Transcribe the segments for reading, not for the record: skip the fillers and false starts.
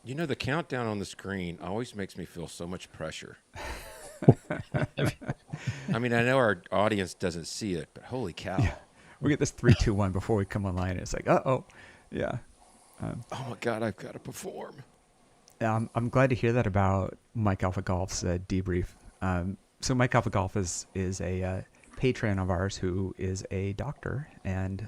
You know, the countdown on the screen always makes me feel so much pressure. I mean, I know our audience doesn't see it, but holy cow. Yeah. We get this 3, 2, 1 before we come online. It's like, uh-oh. Yeah. Oh my God, I've got to perform. I'm glad to hear that about Mike Alpha Golf's debrief. So Mike Alpha Golf is a patron of ours who is a doctor and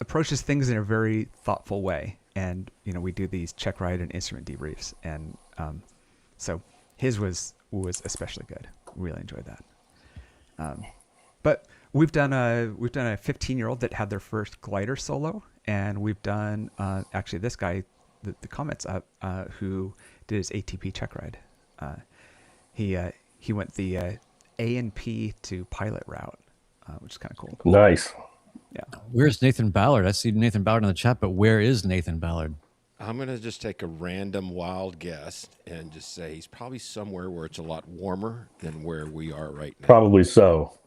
approaches things in a very thoughtful way. And, you know, we do these check ride and instrument debriefs. And so his was especially good. Really enjoyed that. But we've done a 15-year-old that had their first glider solo. And we've done, actually, this guy, the comments up, who did his ATP check ride. He went the A&P to pilot route, which is kind of cool. Nice. Yeah. Where's Nathan Ballard? I see Nathan Ballard in the chat, but where is Nathan Ballard? I'm going to just take a random wild guess and just say he's probably somewhere where it's a lot warmer than where we are right now. Probably so.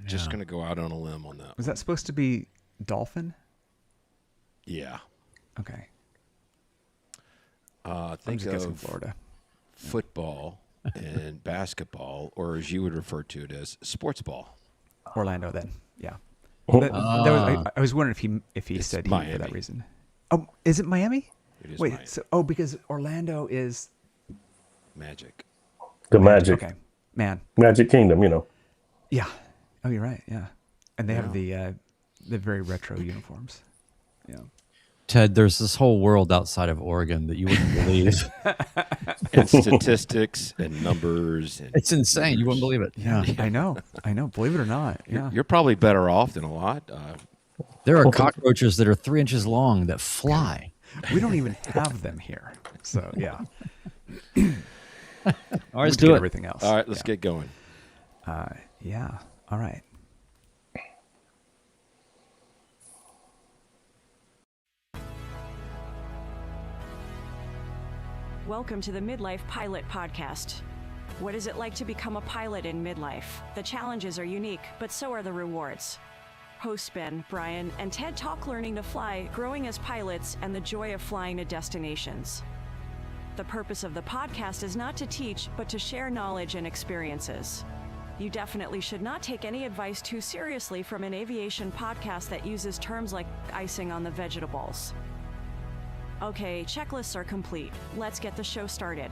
Just going to go out on a limb on that. Was that supposed to be dolphin? Yeah. Okay. Think I'm just guessing of Florida. football and basketball, or as you would refer to it as sports ball. Orlando then. Yeah. I was wondering if he It's said Miami. he for that reason. Oh, is it Miami? It is Wait, Miami. because Orlando is Magic. The Magic. Okay. Man. Magic Kingdom, you know. Yeah. Oh, you're right. Yeah. And they have the very retro uniforms. Yeah. Ted, there's this whole world outside of Oregon that you wouldn't believe. And statistics and numbers. And It's insane. You wouldn't believe it. Yeah. I know. Believe it or not. Yeah. You're probably better off than a lot. There are cockroaches that are 3 inches long that fly. We don't even have them here. So, yeah. All right, let's do do it. everything else. All right, let's get going. Yeah. All right. Welcome to the Midlife Pilot Podcast. What is it like to become a pilot in midlife? The challenges are unique, but so are the rewards. Hosts Ben, Brian, and Ted talk learning to fly, growing as pilots, and the joy of flying to destinations. The purpose of the podcast is not to teach, but to share knowledge and experiences. You definitely should not take any advice too seriously from an aviation podcast that uses terms like icing on the vegetables. Okay, checklists are complete. Let's get the show started.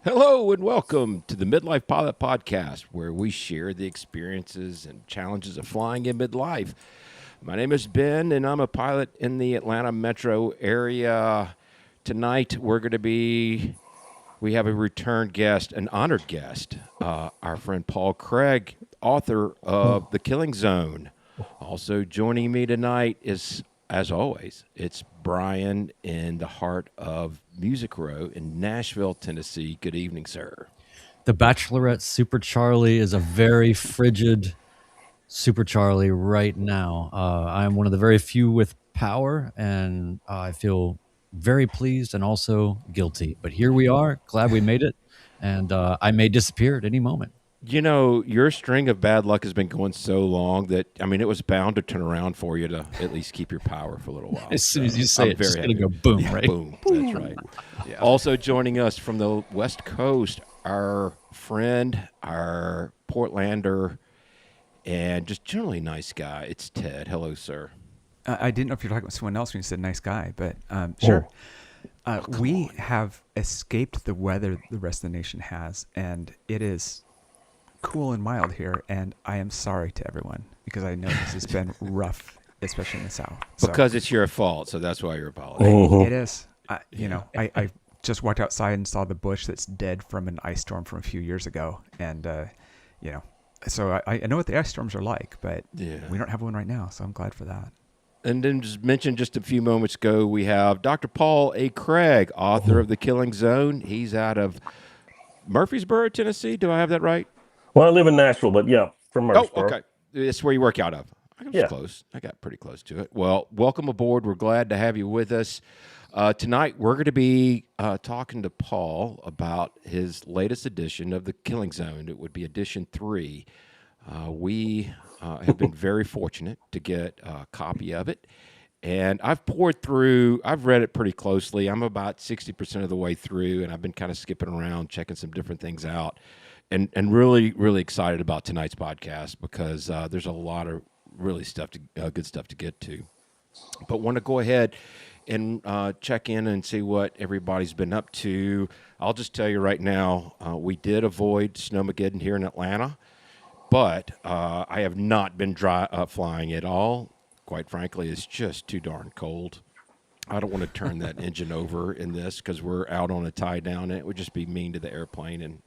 Hello and welcome to the Midlife Pilot Podcast, where we share the experiences and challenges of flying in midlife. My name is Ben, and I'm a pilot in the Atlanta metro area. Tonight, we have a return guest, an honored guest, our friend Paul Craig, author of The Killing Zone. Also joining me tonight is, as always, it's Brian in the heart of Music Row in Nashville, Tennessee. Good evening, sir. The Bachelorette Super Charlie is a very frigid Super Charlie right now. I'm one of the very few with power, and I feel very pleased and also guilty. But here we are. Glad we made it. And I may disappear at any moment. You know, your string of bad luck has been going so long that, I mean, it was bound to turn around for you to at least keep your power for a little while. As soon as you say I'm it, it's very going to happy. go boom, Yeah, right? Boom. That's right. Yeah. Also joining us from the West Coast, our friend, our Portlander, and just generally nice guy. It's Ted. Hello, sir. I didn't know if you were talking about someone else when you said nice guy, but sure. We have escaped the weather the rest of the nation has, and it is cool and mild here, and I am sorry to everyone because I know this has been rough, especially in the South. So, Because it's your fault, so that's why you're apologizing. it is. I just walked outside and saw the bush that's dead from an ice storm from a few years ago, and so I know what the ice storms are like, but we don't have one right now, so I'm glad for that. And then just mentioned just a few moments ago, we have Dr. Paul A. Craig, author of The Killing Zone. He's out of Murfreesboro, Tennessee. Do I have that right? Well, I live in Nashville, but yeah, from Murfreesboro. Oh, okay. It's where you work out of. I was Yeah. close. I got pretty close to it. Well, welcome aboard. We're glad to have you with us. Tonight, we're going to be talking to Paul about his latest edition of The Killing Zone. It would be edition 3. We have been very fortunate to get a copy of it. And I've read it pretty closely. I'm about 60% of the way through, and I've been kind of skipping around, checking some different things out, and really, really excited about tonight's podcast because there's a lot of really good stuff to get to. But want to go ahead and check in and see what everybody's been up to. I'll just tell you right now, we did avoid Snowmageddon here in Atlanta, but I have not been flying at all. Quite frankly, it's just too darn cold. I don't want to turn that engine over in this because we're out on a tie down. It would just be mean to the airplane, and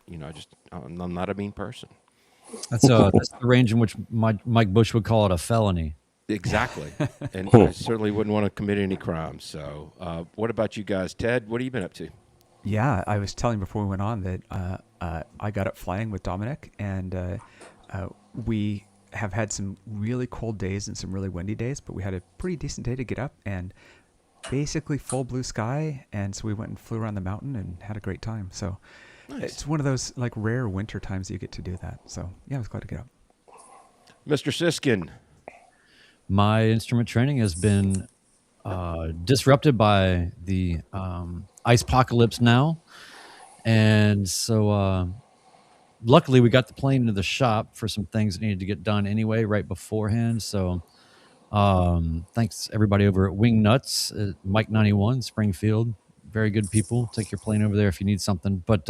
I'm not a mean person. That's the range in which Mike Bush would call it a felony. Exactly, and I certainly wouldn't want to commit any crimes. So, what about you guys, Ted? What have you been up to? Yeah, I was telling before we went on that I got up flying with Dominic, and we have had some really cold days and some really windy days, but we had a pretty decent day to get up and basically full blue sky. And so we went and flew around the mountain and had a great time. So Nice. It's one of those like rare winter times you get to do that. So yeah, I was glad to get up. Mr. Siskin. My instrument training has been disrupted by the ice apocalypse now. And so luckily we got the plane into the shop for some things that needed to get done anyway right beforehand. So thanks everybody over at Wing Nuts at Mike 91 Springfield. Very good people. Take your plane over there if you need something. But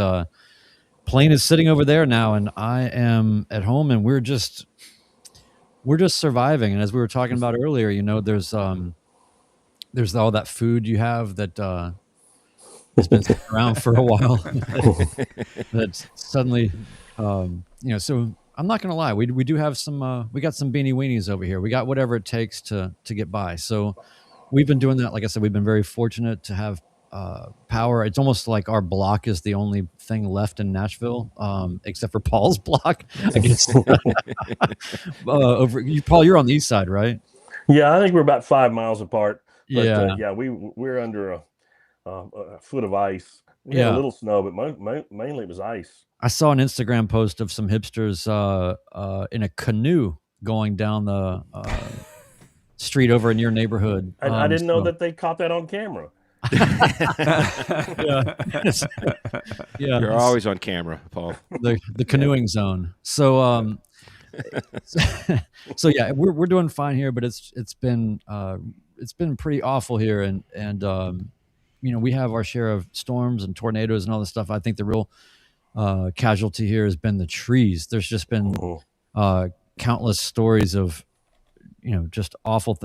plane is sitting over there now, and I am at home, and we're just surviving. And as we were talking about earlier, there's all that food you have that has been sitting around for a while. That's suddenly, So I'm not gonna lie, we do have some. We got some beanie weenies over here. We got whatever it takes to get by. So we've been doing that. Like I said, we've been very fortunate to have power. It's almost like our block is the only thing left in Nashville, except for Paul's block, I guess. Paul, you're on the east side, right? Yeah, I think we're about 5 miles apart. But, Yeah. We're under a foot of ice. We had a little snow, but mainly it was ice. I saw an Instagram post of some hipsters in a canoe going down the street over in your neighborhood. I didn't know that they caught that on camera. Yeah, You're always on camera, Paul. the canoeing zone. So so yeah, we're doing fine here, but it's been pretty awful here, and we have our share of storms and tornadoes and all this stuff. I think the real casualty here has been the trees. There's just been countless stories of just awful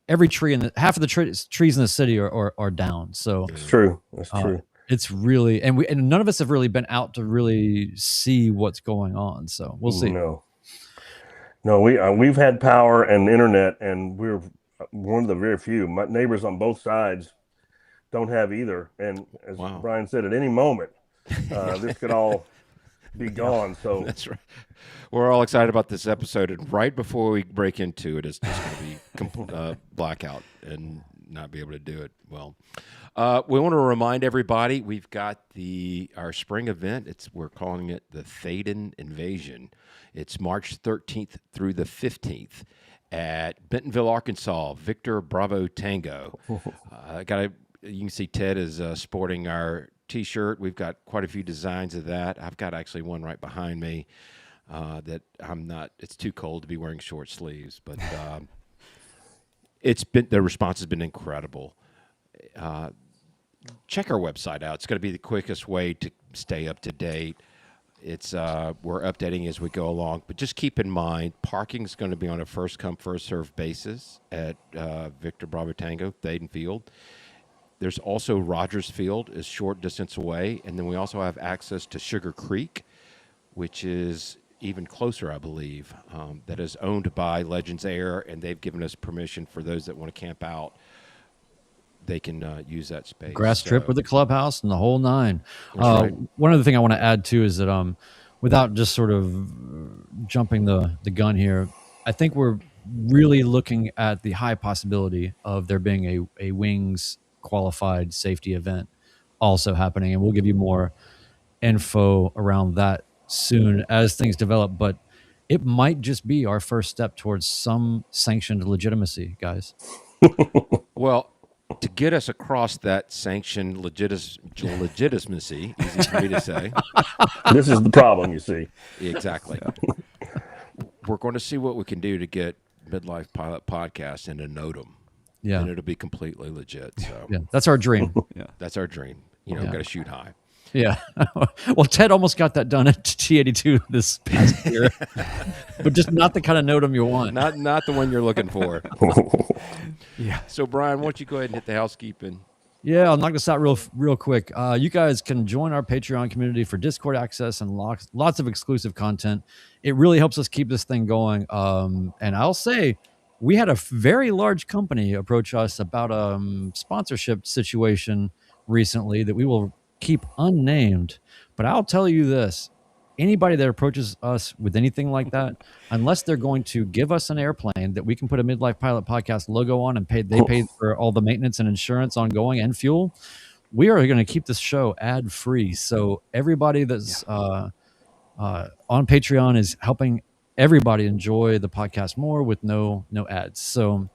every tree half of the trees in the city are down. So It's true. That's true. It's really, and none of us have really been out to really see what's going on. So we'll see. No, we've had power and internet, and we're one of the very few. My neighbors on both sides don't have either. And as Brian said, at any moment, this could all be gone. So that's right. We're all excited about this episode, and right before we break into it, it's just going to be complete blackout and not be able to do it well. We want to remind everybody we've got our spring event. We're calling it the Thaden Invasion. It's March 13th through the 15th at Bentonville, Arkansas. Victor Bravo Tango. You can see Ted is sporting our T-shirt. We've got quite a few designs of that. I've got actually one right behind me that I'm not. It's too cold to be wearing short sleeves, but the response has been incredible. Check our website out. It's going to be the quickest way to stay up to date. We're updating as we go along, but just keep in mind parking is going to be on a first come first served basis at Victor Bravo Tango Thaden Field. There's also Rogers Field is short distance away, and then we also have access to Sugar Creek, which is even closer, I believe, that is owned by Legends Air, and they've given us permission for those that want to camp out. They can use that space. Grass strip with the clubhouse and the whole nine. Right. One other thing I want to add too is that without just sort of jumping the gun here, I think we're really looking at the high possibility of there being a wings qualified safety event also happening, and we'll give you more info around that soon as things develop. But it might just be our first step towards some sanctioned legitimacy, guys. Well, to get us across that sanctioned legitimacy, easy for me to say. This is the problem, you see. Exactly. We're going to see what we can do to get Midlife Pilot Podcast into NOTAM. Yeah. And it'll be completely legit. So Yeah, that's our dream. that's our dream. You know, got to shoot high. Yeah. Well, Ted almost got that done at T82 this past year, but just not the kind of NOTAM you want. Not the one you're looking for. Yeah. So, Brian, why don't you go ahead and hit the housekeeping? Yeah, I'll knock this out real quick. You guys can join our Patreon community for Discord access and lots of exclusive content. It really helps us keep this thing going. And I'll say, we had a very large company approach us about a sponsorship situation recently that we will keep unnamed. But I'll tell you this. Anybody that approaches us with anything like that, unless they're going to give us an airplane that we can put a Midlife Pilot Podcast logo on and pay for all the maintenance and insurance ongoing and fuel, we are going to keep this show ad free. So everybody that's on Patreon is helping everybody enjoy the podcast more with no ads. So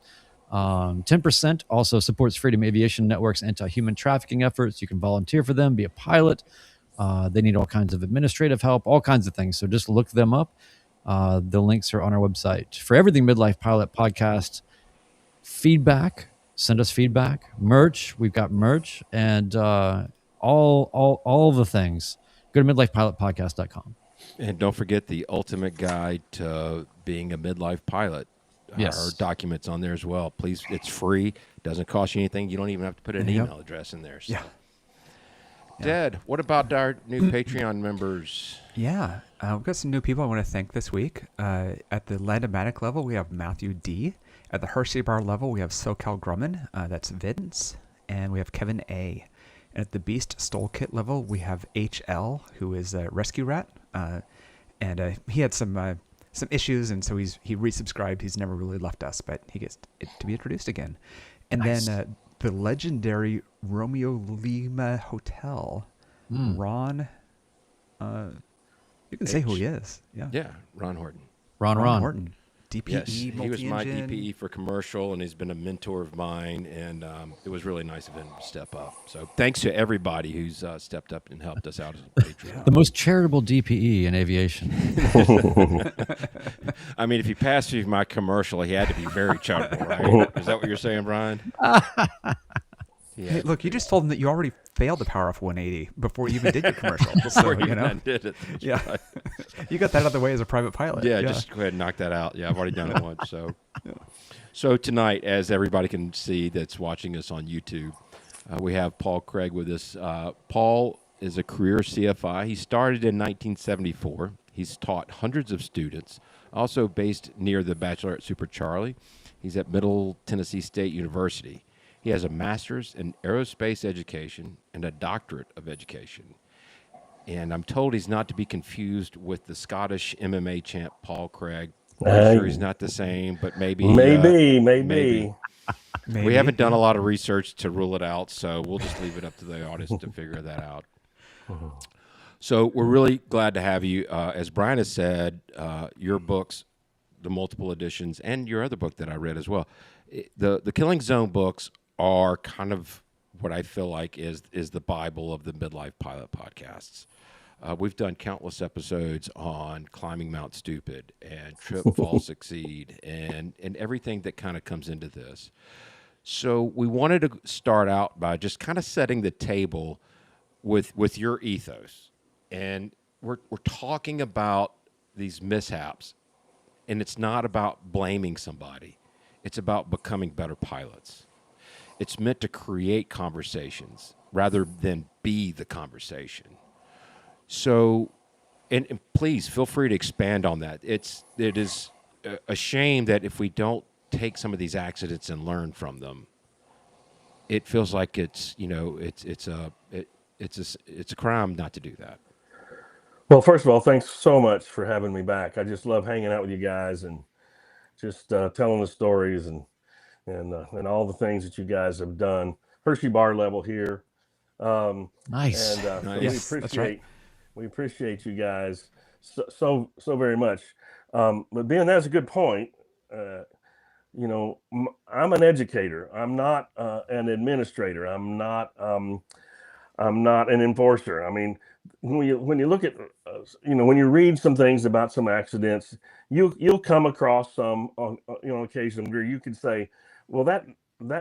10% also supports Freedom Aviation Network's anti-human trafficking efforts. You can volunteer for them, be a pilot. They need all kinds of administrative help, all kinds of things. So just look them up. The links are on our website. For everything Midlife Pilot Podcast, feedback, send us feedback. Merch, we've got merch, and all the things. Go to midlifepilotpodcast.com. And don't forget the ultimate guide to being a midlife pilot. Yes. Our documents on there as well. Please, it's free. Doesn't cost you anything. You don't even have to put an email address in there. So. Yeah. Ted, what about our new Patreon members? Yeah, we've got some new people I want to thank this week. At the Landomatic level, we have Matthew D. At the Hershey Bar level, we have SoCal Grumman. That's Vince. And we have Kevin A. And at the Beast Stole Kit level, we have HL, who is a rescue rat. And he had some issues, and so he resubscribed. He's never really left us, but he gets to be introduced again. And then the legendary Romeo Lima Hotel, Ron. You can say who he is. Yeah, Ron Horton. Ron. Horton. DPE, Yes, he was my multi-engine. DPE for commercial, and he's been a mentor of mine, and it was really nice of him to step up. So thanks to everybody who's stepped up and helped us out as a Patreon. The most charitable DPE in aviation. I mean, if he passed through my commercial, he had to be very charitable, right? Is that what you're saying, Brian? Hey, look, you just told him that you already failed the Power Off 180 before you even did your commercial. So, Before you know, I did it. That's yeah, right. you got that out of the way as a private pilot. Yeah, just go ahead and knock that out. Yeah, I've already done it once. So tonight, as everybody can see that's watching us on YouTube, we have Paul Craig with us. Paul is a career CFI. He started in 1974. He's taught hundreds of students, also based near the Bachelor at Super Charlie. He's at Middle Tennessee State University. He has a master's in aerospace education and a doctorate of education. And I'm told he's not to be confused with the Scottish MMA champ, Paul Craig. I'm sure he's not the same, but maybe. Maybe. We haven't done a lot of research to rule it out, so we'll just leave it up to the audience to figure that out. So we're really glad to have you. As Brian has said, your books, the multiple editions, and your other book that I read as well, the Killing Zone books are kind of what I feel like is the Bible of the Midlife Pilot podcasts. We've done countless episodes on climbing Mount Stupid and trip, fall, succeed, and everything that kind of comes into this. So we wanted to start out by just kind of setting the table with your ethos. And we're talking about these mishaps, and it's not about blaming somebody. It's about becoming better pilots. It's meant to create conversations rather than be the conversation. So, and please feel free to expand on that. It is a shame that if we don't take some of these accidents and learn from them, it feels like it's a crime not to do that. Well, first of all, thanks so much for having me back. I just love hanging out with you guys and just telling the stories and all the things that you guys have done. Hershey Bar level here. Nice. And Nice. we appreciate you guys so very much. But Ben, that's a good point. I'm an educator. I'm not an administrator. I'm not an enforcer. I mean, when you look at when you read some things about some accidents, you'll come across some on occasion where you could say, well, that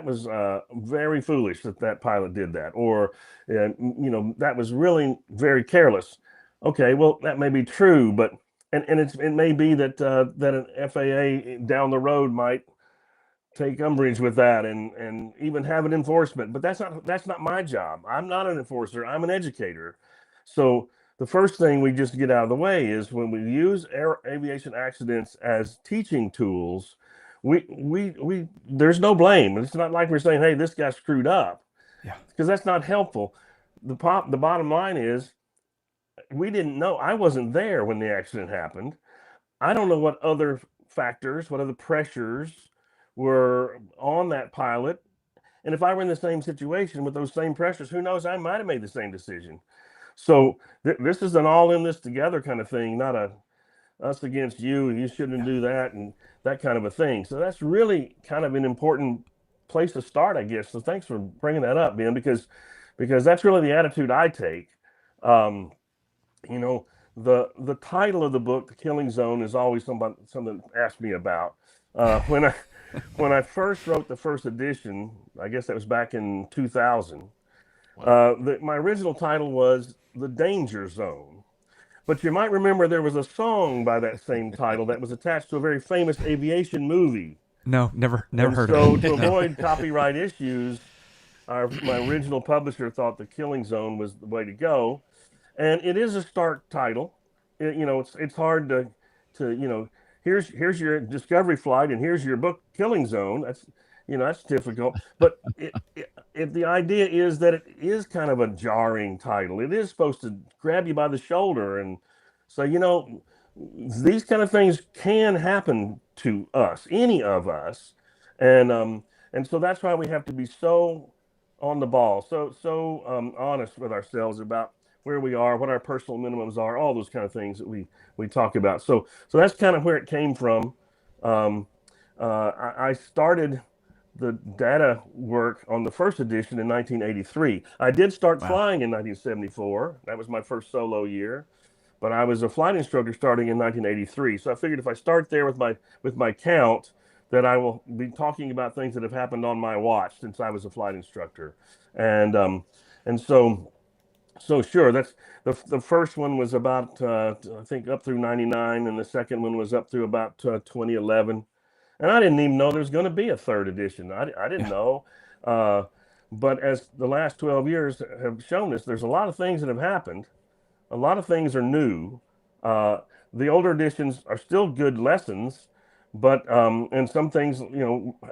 was very foolish that pilot did that, or that was really very careless. Okay, well, that may be true, but it may be that that an FAA down the road might take umbrage with that and even have an enforcement. But that's not my job. I'm not an enforcer. I'm an educator. So the first thing we just get out of the way is when we use aviation accidents as teaching tools, we there's no blame. It's not like we're saying, hey, this guy screwed up. Yeah. Because that's not helpful. The bottom line is we didn't know. I wasn't there when the accident happened. I don't know what other factors, what other pressures were on that pilot. And if I were in the same situation with those same pressures, who knows, I might have made the same decision. So this is an all in this together kind of thing, not a us against you, and you shouldn't do that and that kind of a thing. So that's really kind of an important place to start, I guess. So thanks for bringing that up, Ben, because that's really the attitude I take. Um, you know, the title of the book, The Killing Zone, is always something asked me about. When I first wrote the first edition, I guess that was back in 2000. My original title was The Danger Zone. But you might remember there was a song by that same title that was attached to a very famous aviation movie. No, never heard of it. So to avoid copyright issues, my original publisher thought The Killing Zone was the way to go. And it is a stark title. It's hard to here's your discovery flight and here's your book Killing Zone. That's difficult. But the idea is that it is kind of a jarring title. It is supposed to grab you by the shoulder and say, these kind of things can happen to us, any of us, and so that's why we have to be so on the ball, so honest with ourselves about where we are, what our personal minimums are, all those kind of things that we talk about. So that's kind of where it came from. I started the data work on the first edition in 1983. I did start flying in 1974. That was my first solo year, but I was a flight instructor starting in 1983. So I figured if I start there with my count, that I will be talking about things that have happened on my watch since I was a flight instructor, and so sure, that's the first one was about I think up through 99, and the second one was up through about 2011. And I didn't even know there was going to be a third edition. I didn't know. But as the last 12 years have shown us, there's a lot of things that have happened. A lot of things are new. The older editions are still good lessons, but and some things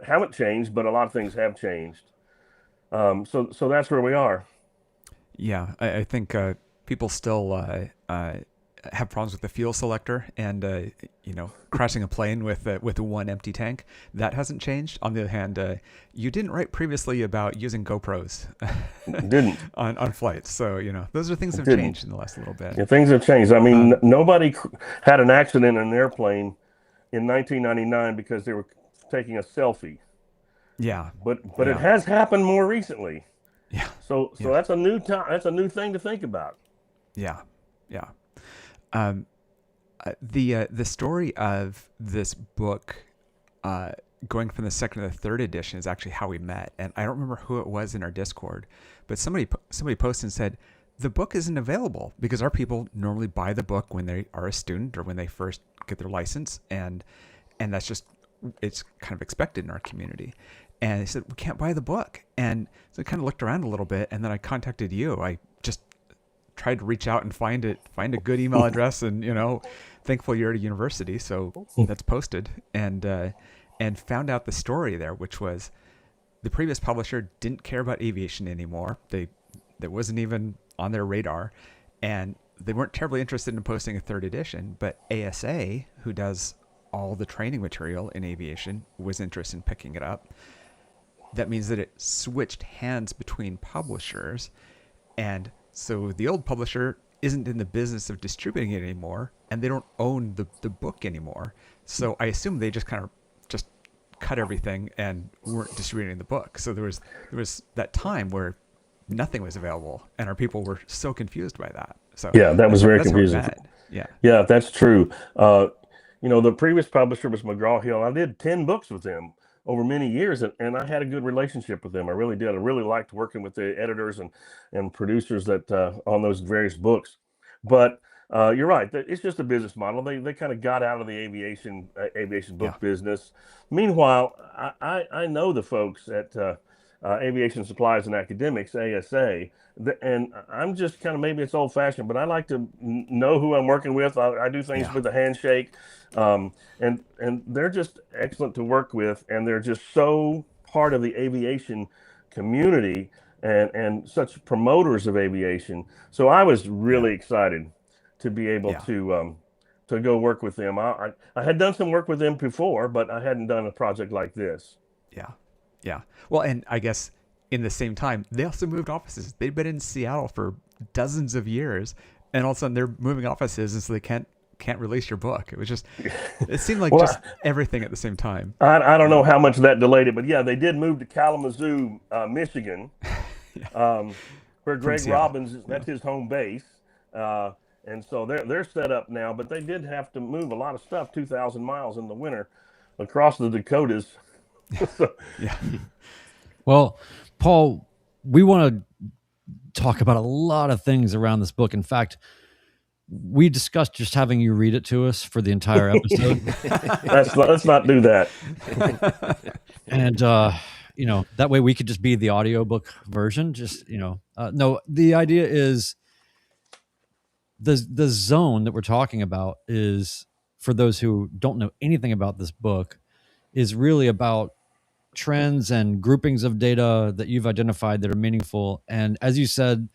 haven't changed, but a lot of things have changed. So that's where we are. Yeah, I think people still have problems with the fuel selector and crashing a plane with one empty tank. That hasn't changed. On the other hand, you didn't write previously about using GoPros didn't on flights. So those are things that have changed in the last little bit. Yeah, things have changed. I mean, nobody had an accident in an airplane in 1999 because they were taking a selfie. Yeah, but it has happened more recently. Yeah. So that's a new time. That's a new thing to think about. Yeah. The story of this book going from the second to the third edition is actually how we met, and I don't remember who it was in our Discord, but somebody posted and said the book isn't available because our people normally buy the book when they are a student or when they first get their license, and that's just it's kind of expected in our community. And they said, we can't buy the book. And so I kind of looked around a little bit, and then I contacted you. I just tried to reach out and find a good email address, and thankful you're at a university, so that's posted, and found out the story there, which was the previous publisher didn't care about aviation anymore. That wasn't even on their radar, and they weren't terribly interested in posting a third edition, but ASA, who does all the training material in aviation, was interested in picking it up. That means that it switched hands between publishers. And so the old publisher isn't in the business of distributing it anymore, and they don't own the book anymore. So I assume they just kind of just cut everything and weren't distributing the book. So there was that time where nothing was available, and our people were so confused by that. So Yeah, that was very that's where confusing. we're at. Yeah. Yeah, that's true. The previous publisher was McGraw-Hill. I did 10 books with them over many years, and I had a good relationship with them. I really did. I really liked working with the editors and producers that on those various books. But you're right. It's just a business model. They kind of got out of the aviation book business. Meanwhile, I know the folks at Aviation Supplies and Academics, ASA, and I'm just kind of, maybe it's old fashioned, but I like to know who I'm working with. I do things with a handshake, and they're just excellent to work with, and they're just so part of the aviation community and such promoters of aviation. So I was really excited to be able to go work with them. I had done some work with them before, but I hadn't done a project like this. Yeah. Yeah. Well, and I guess in the same time, they also moved offices. They'd been in Seattle for dozens of years, and all of a sudden they're moving offices, and so they can't release your book. It was just, it seemed like just everything at the same time. I don't know how much that delayed it, but yeah, they did move to Kalamazoo, Michigan, where Greg Robbins, that's his home base. And so they're set up now, but they did have to move a lot of stuff 2,000 miles in the winter across the Dakotas. So, yeah. Well, Paul, we want to talk about a lot of things around this book. In fact, we discussed just having you read it to us for the entire episode. let's not do that. And that way we could just be the audiobook version. No, the idea is the zone that we're talking about is, for those who don't know anything about this book, is really about trends and groupings of data that you've identified that are meaningful. And as you said,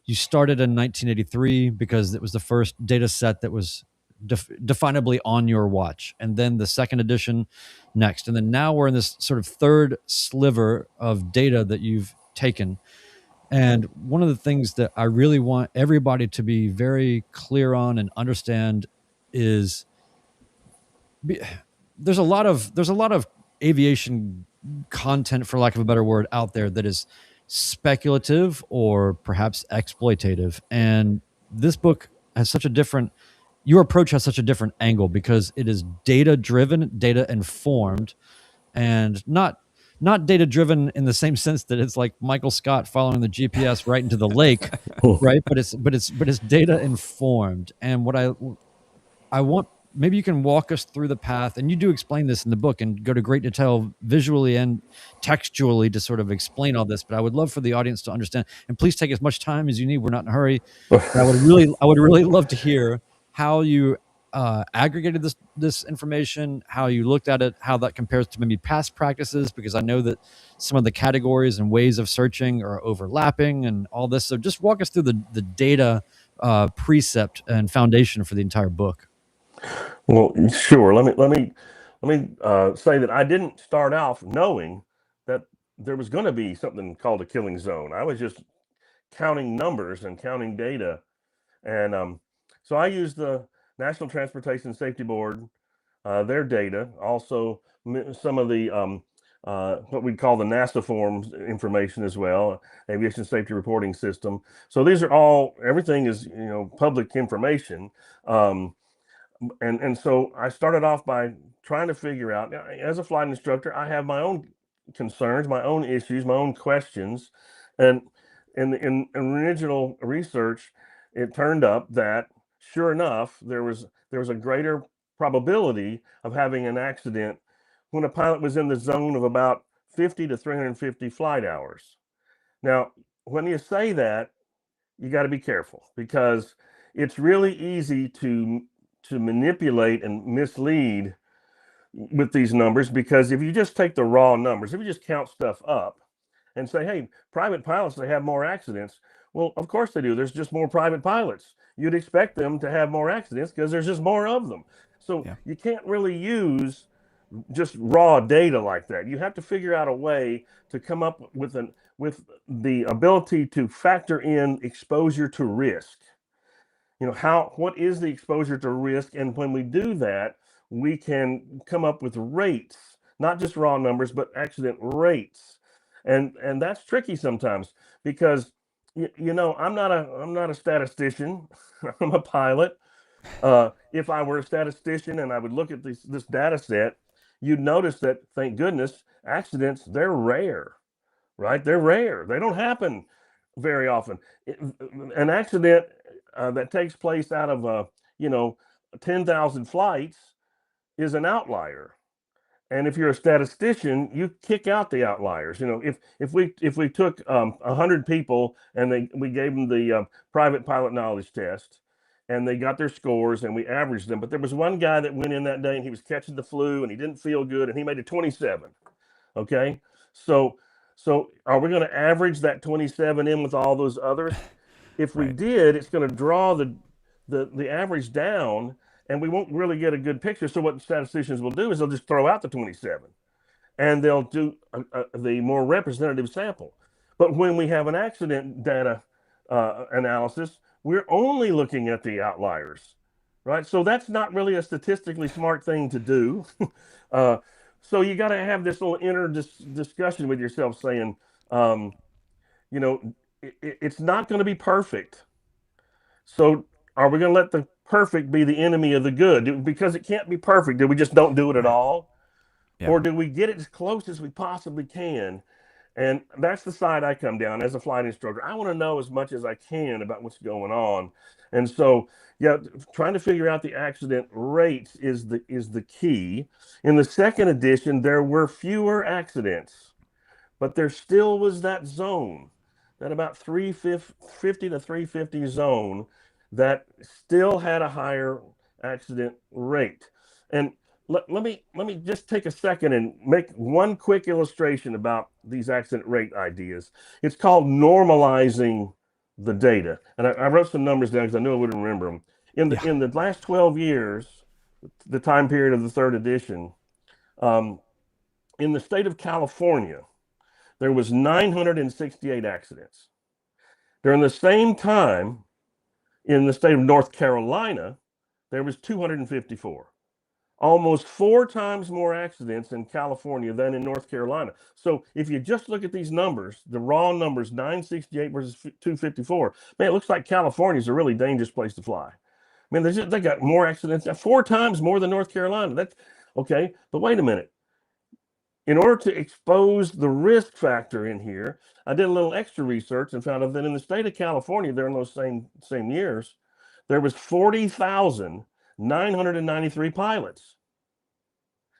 you started in 1983 because it was the first data set that was definably on your watch, and then the second edition next. And then now we're in this sort of third sliver of data that you've taken. And one of the things that I really want everybody to be very clear on and understand is there's a lot of aviation content, for lack of a better word, out there that is speculative or perhaps exploitative. And this book has your approach has such a different angle because it is data driven, data informed, and not data driven in the same sense that it's like Michael Scott following the GPS right into the lake, right? But it's data informed. And what I want, maybe you can walk us through the path, and you do explain this in the book and go to great detail visually and textually to sort of explain all this. But I would love for the audience to understand, and please take as much time as you need. We're not in a hurry. But I would really love to hear how you aggregated this information, how you looked at it, how that compares to maybe past practices, because I know that some of the categories and ways of searching are overlapping and all this. So just walk us through the data precept and foundation for the entire book. Well, sure. Let me say that I didn't start off knowing that there was going to be something called a killing zone. I was just counting numbers and counting data, and so I used the National Transportation Safety Board, their data, also some of the what we call the NASA forms information as well, Aviation Safety Reporting System. So these are everything is public information. And so I started off by trying to figure out, as a flight instructor, I have my own concerns, my own issues, my own questions. And in original research, it turned up that, sure enough, there was a greater probability of having an accident when a pilot was in the zone of about 50 to 350 flight hours. Now, when you say that, you got to be careful, because it's really easy to manipulate and mislead with these numbers, because if you just take the raw numbers, if you just count stuff up and say, hey, private pilots, they have more accidents. Well, of course they do. There's just more private pilots. You'd expect them to have more accidents because there's just more of them. So you can't really use just raw data like that. You have to figure out a way to come up with the ability to factor in exposure to risk. what is the exposure to risk? And when we do that, we can come up with rates, not just raw numbers, but accident rates. And that's tricky sometimes because I'm not a statistician. I'm a pilot. If I were a statistician and I would look at this data set, you'd notice that, thank goodness, accidents, they're rare, right? They're rare. They don't happen very often. An accident that takes place out of 10,000 flights is an outlier. And if you're a statistician, you kick out the outliers. If we took 100 people and we gave them the private pilot knowledge test, and they got their scores and we averaged them, but there was one guy that went in that day and he was catching the flu and he didn't feel good and he made a 27. Okay, so are we going to average that 27 in with all those others? If we did, it's going to draw the average down, and we won't really get a good picture. So what statisticians will do is they'll just throw out the 27, and they'll do the more representative sample. But when we have an accident data analysis, we're only looking at the outliers, right? So that's not really a statistically smart thing to do. So you got to have this little inner discussion with yourself saying, it's not going to be perfect. So are we going to let the perfect be the enemy of the good? Because it can't be perfect, do we just don't do it at all? Yeah. Or do we get it as close as we possibly can? And that's the side I come down as a flight instructor. I want to know as much as I can about what's going on. And so, trying to figure out the accident rates is the key. In the second edition, there were fewer accidents, but there still was that zone, that about 350 to 350 zone that still had a higher accident rate. And let me just take a second and make one quick illustration about these accident rate ideas. It's called normalizing the data. And I wrote some numbers down because I knew I wouldn't remember them. In the last 12 years, the time period of the third edition, in the state of California, there was 968 accidents. During the same time, in the state of North Carolina, there was 254. Almost 4 times more accidents in California than in North Carolina. So if you just look at these numbers, the raw numbers, 968 versus 254, man, it looks like California is a really dangerous place to fly. I mean, they got more accidents, 4 times more than North Carolina. That's okay, but wait a minute. In order to expose the risk factor in here, I did a little extra research and found out that in the state of California, during those same years, there was 40,993 pilots.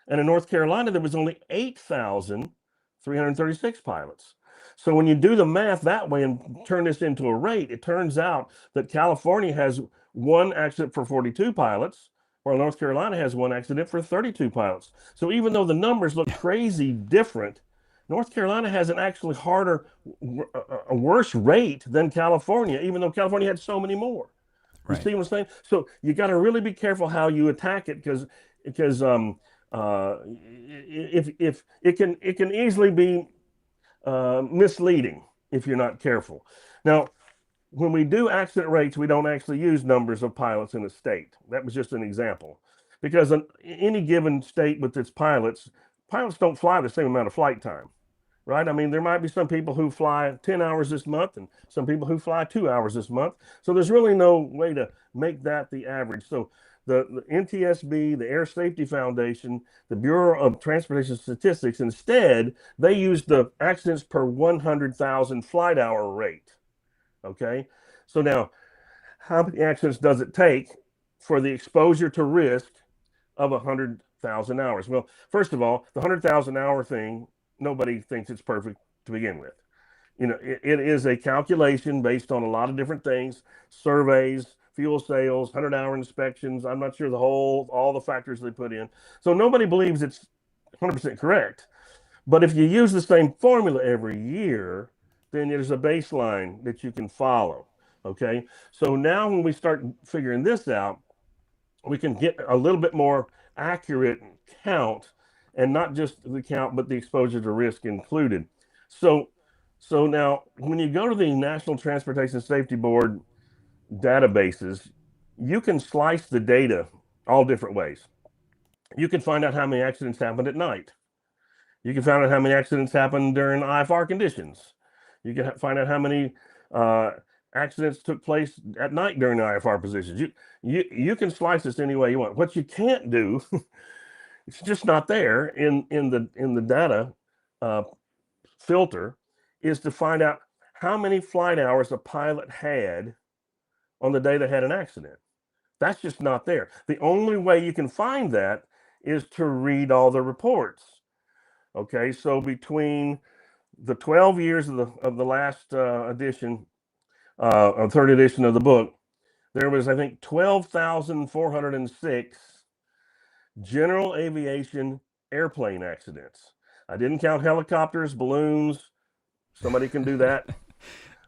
And in North Carolina, there was only 8,336 pilots. So when you do the math that way and turn this into a rate, it turns out that California has 1 accident for 42 pilots, while North Carolina has 1 accident for 32 pilots. So even though the numbers look crazy different, North Carolina has an actually a worse rate than California, even though California had so many more. You see what I'm saying? So you got to really be careful how you attack it, because if it can easily be misleading if you're not careful. Now, when we do accident rates, we don't actually use numbers of pilots in a state. That was just an example, because in any given state with its pilots don't fly the same amount of flight time, right? I mean, there might be some people who fly 10 hours this month and some people who fly 2 hours this month. So there's really no way to make that the average. So the NTSB, the Air Safety Foundation, the Bureau of Transportation Statistics, instead, they use the accidents per 100,000 flight hour rate. Okay, so now, how many accidents does it take for the exposure to risk of 100,000 hours? Well, first of all, the 100,000 hour thing, nobody thinks it's perfect to begin with. It is a calculation based on a lot of different things: surveys, fuel sales, 100-hour inspections. I'm not sure all the factors they put in. So nobody believes it's 100% correct. But if you use the same formula every year, then there's a baseline that you can follow. Okay, so now when we start figuring this out, we can get a little bit more accurate count, and not just the count, but the exposure to risk included. So now when you go to the National Transportation Safety Board databases, you can slice the data all different ways. You can find out how many accidents happened at night. You can find out how many accidents happened during IFR conditions. You can find out how many accidents took place at night during the IFR positions. You can slice this any way you want. What you can't do, it's just not there in the data filter, is to find out how many flight hours a pilot had on the day they had an accident. That's just not there. The only way you can find that is to read all the reports. Okay, so between the 12 years of the last edition, third edition of the book, there was, I think, 12,406 general aviation airplane accidents. I didn't count helicopters, balloons. Somebody can do that.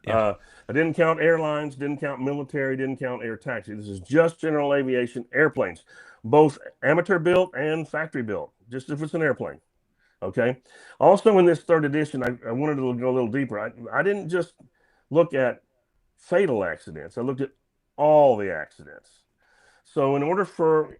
Yeah. I didn't count airlines, didn't count military, didn't count air taxi. This is just general aviation airplanes, both amateur built and factory built, just if it's an airplane. Okay. Also, in this third edition, I wanted to go a little deeper. I didn't just look at fatal accidents. I looked at all the accidents. So in order for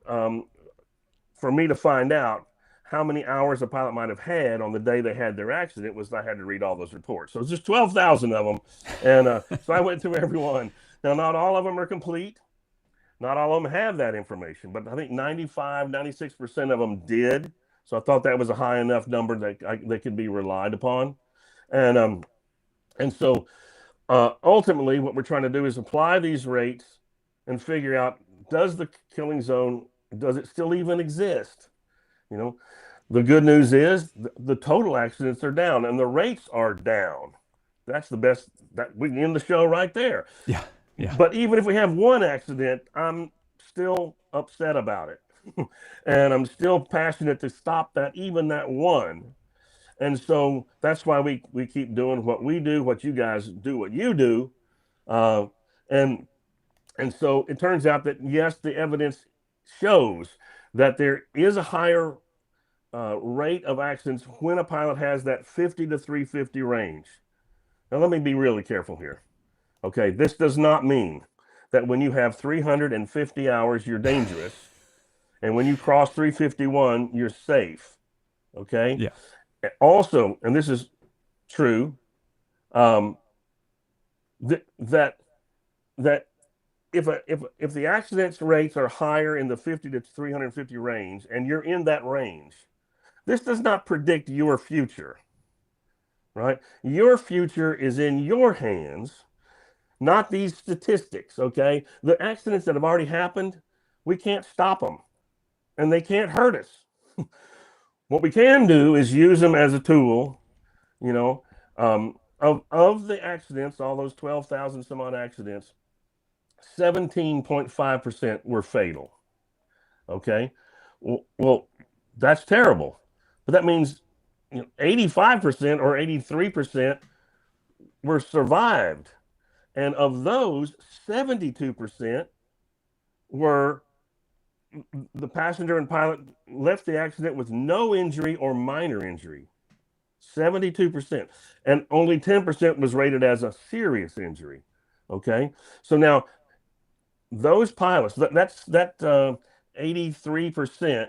me to find out how many hours a pilot might have had on the day they had their accident, was I had to read all those reports. So it's just 12,000 of them. And so I went through every one. Now, not all of them are complete. Not all of them have that information, but I think 95, 96% of them did. So I thought that was a high enough number that could be relied upon. And so ultimately, what we're trying to do is apply these rates and figure out, does the killing zone, does it still even exist? You know, the good news is the total accidents are down and the rates are down. That's the best. That we can end the show right there. Yeah. Yeah. But even if we have one accident, I'm still upset about it. And I'm still passionate to stop that, even that one. And so that's why we keep doing what we do, what you guys do, what you do. And so it turns out that, yes, the evidence shows that there is a higher rate of accidents when a pilot has that 50 to 350 range. Now, let me be really careful here. Okay, this does not mean that when you have 350 hours, you're dangerous. And when you cross 351, you're safe. Okay? Yeah. Also, and this is true, that if the accidents rates are higher in the 50 to 350 range, and you're in that range, this does not predict your future, right? Your future is in your hands, not these statistics, okay? The accidents that have already happened, we can't stop them, and they can't hurt us. What we can do is use them as a tool, you know, of the accidents, all those 12,000 some odd accidents, 17.5% were fatal. Okay. Well, that's terrible. But that means 85% or 83% were survived. And of those, 72% were the passenger and pilot left the accident with no injury or minor injury. 72%. And only 10% was rated as a serious injury. Okay. So now those pilots, that's 83%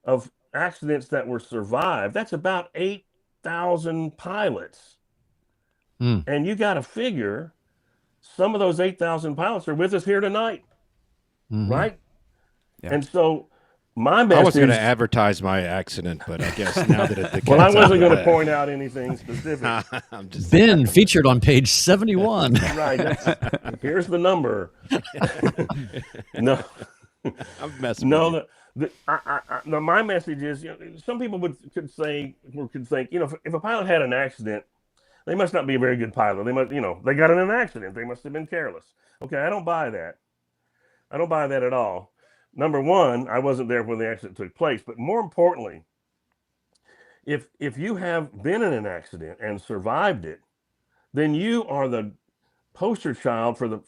of accidents that were survived. That's about 8,000 pilots. And you got to figure some of those 8,000 pilots are with us here tonight. Right? Yeah. And so my message, I was going to advertise my accident, but I guess now that the well, I wasn't going to point out anything specific. I'm just Ben featured on page 71. Right. Here's the number. No, I'm messing with you. My message is, some people could think, if a pilot had an accident, they must not be a very good pilot. They must, they got in an accident. They must have been careless. Okay, I don't buy that. I don't buy that at all. Number one, I wasn't there when the accident took place. But more importantly, if you have been in an accident and survived it, then you are the poster child for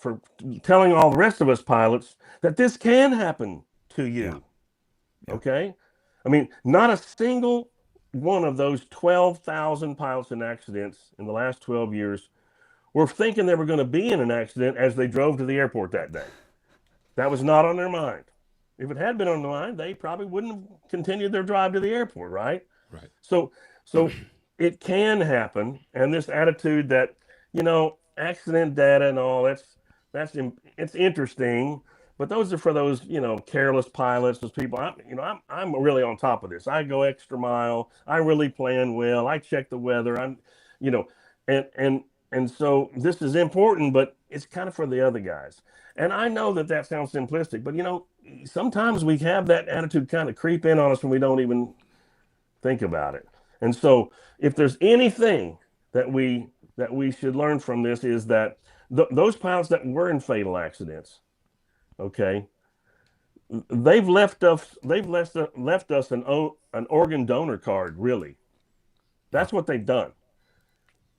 telling all the rest of us pilots that this can happen to you. Yeah. Okay? I mean, not a single one of those 12,000 pilots in accidents in the last 12 years were thinking they were going to be in an accident as they drove to the airport that day. That was not on their mind. If it had been on their mind, they probably wouldn't have continued their drive to the airport, right? Right. So it can happen, and this attitude that, accident data and all, it's interesting, but those are for those, careless pilots, those people. I'm really on top of this. I go extra mile. I really plan well. I check the weather. You know, and so this is important, but it's kind of for the other guys. And I know that sounds simplistic, but sometimes we have that attitude kind of creep in on us when we don't even think about it. And so if there's anything that we should learn from this, is that those pilots that were in fatal accidents, okay, they've left us an organ donor card, really. That's what they've done,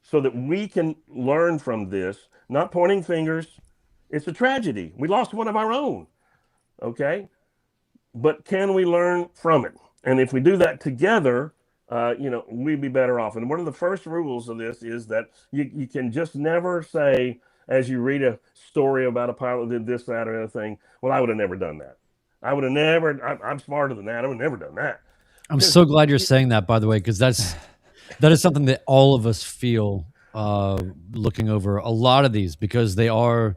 so that we can learn from this. Not pointing fingers. It's a tragedy. We lost one of our own, okay? But can we learn from it? And if we do that together, we'd be better off. And one of the first rules of this is that you can just never say, as you read a story about a pilot did this, that, or other thing, well, I would have never done that. I would have never, I'm smarter than that. I would have never done that. I'm so glad you're saying that, by the way, because that is something that all of us feel looking over a lot of these, because they are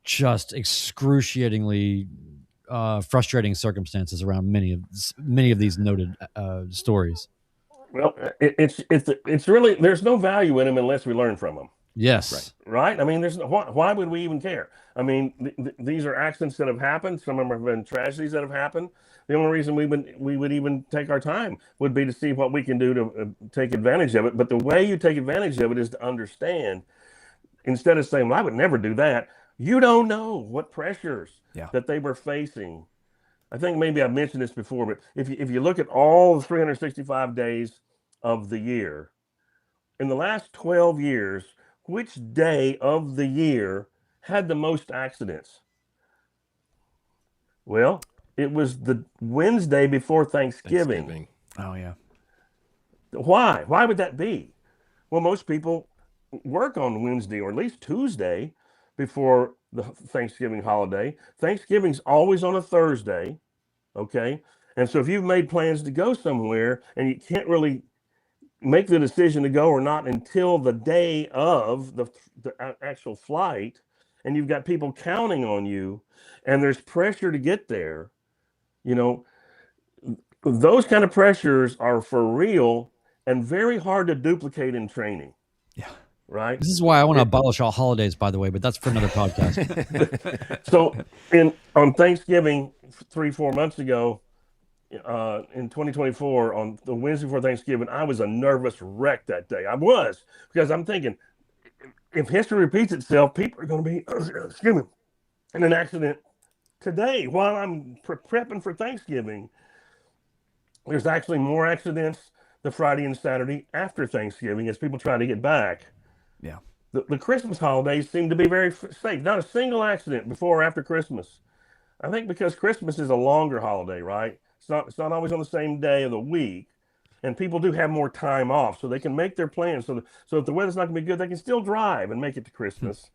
just excruciatingly frustrating circumstances around many of these noted stories. Well, it's really, there's no value in them unless we learn from them. Yes. Right. I mean, why would we even care? I mean, these are accidents that have happened. Some of them have been tragedies that have happened. The only reason we would even take our time would be to see what we can do to take advantage of it. But the way you take advantage of it is to understand, instead of saying, well, I would never do that. You don't know what pressures that they were facing. I think maybe I've mentioned this before, but if you look at all the 365 days of the year, in the last 12 years, which day of the year had the most accidents? Well, it was the Wednesday before Thanksgiving. Oh, yeah. Why? Why would that be? Well, most people work on Wednesday or at least Tuesday before the Thanksgiving holiday. Thanksgiving's always on a Thursday, okay? And so if you've made plans to go somewhere and you can't really make the decision to go or not until the day of the actual flight, and you've got people counting on you, and there's pressure to get there, those kind of pressures are for real and very hard to duplicate in training. Yeah. Right. This is why I want to abolish all holidays, by the way, but that's for another podcast. So on Thanksgiving 3-4 months ago, in 2024, on the Wednesday before Thanksgiving, I was a nervous wreck that day. I was, because I'm thinking, if history repeats itself, people are going to be, in an accident today while I'm prepping for Thanksgiving. There's actually more accidents the Friday and Saturday after Thanksgiving as people try to get back. Yeah. The Christmas holidays seem to be very safe. Not a single accident before or after Christmas. I think because Christmas is a longer holiday, right? It's not always on the same day of the week, and people do have more time off, so they can make their plans. So if the weather's not going to be good, they can still drive and make it to Christmas.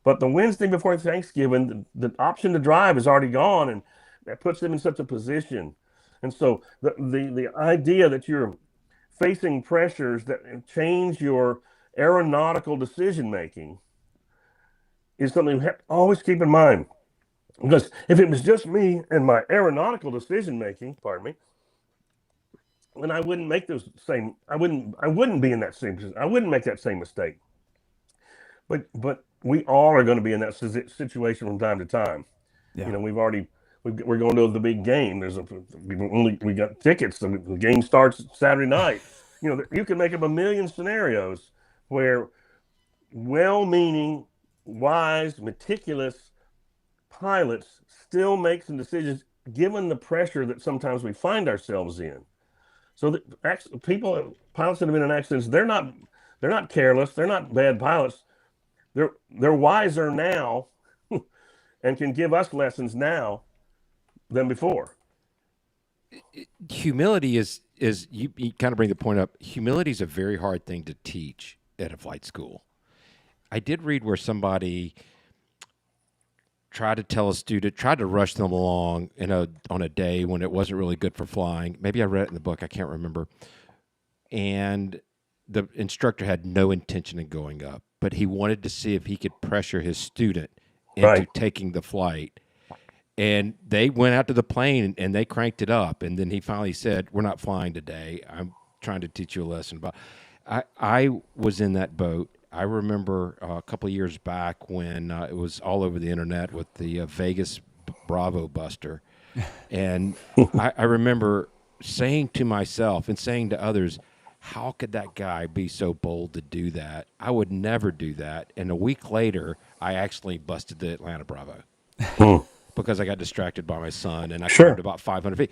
But the Wednesday before Thanksgiving, the option to drive is already gone, and that puts them in such a position. And so the idea that you're facing pressures that change your aeronautical decision making is something we have to always keep in mind. Because if it was just me and my aeronautical decision making, then I wouldn't make those same. I wouldn't be in that same position. I wouldn't make that same mistake. But we all are going to be in that situation from time to time. Yeah. We're going to the big game. We got tickets. The game starts Saturday night. You can make up a million scenarios where well-meaning, wise, meticulous pilots still make some decisions given the pressure that sometimes we find ourselves in. So that pilots that have been in accidents, they're not careless. They're not bad pilots. They're wiser now and can give us lessons now than before. Humility is you kind of bring the point up. Humility is a very hard thing to teach at a flight school. I did read where somebody tried to tell a student, tried to rush them along on a day when it wasn't really good for flying. Maybe I read it in the book. I can't remember. And the instructor had no intention of going up, but he wanted to see if he could pressure his student into taking the flight. And they went out to the plane and they cranked it up. And then he finally said, "We're not flying today. I'm trying to teach you a lesson." But I was in that boat. I remember a couple of years back when it was all over the internet with the Vegas Bravo Buster. And I remember saying to myself and saying to others, how could that guy be so bold to do that? I would never do that. And a week later, I actually busted the Atlanta Bravo because I got distracted by my son and I climbed about 500 feet.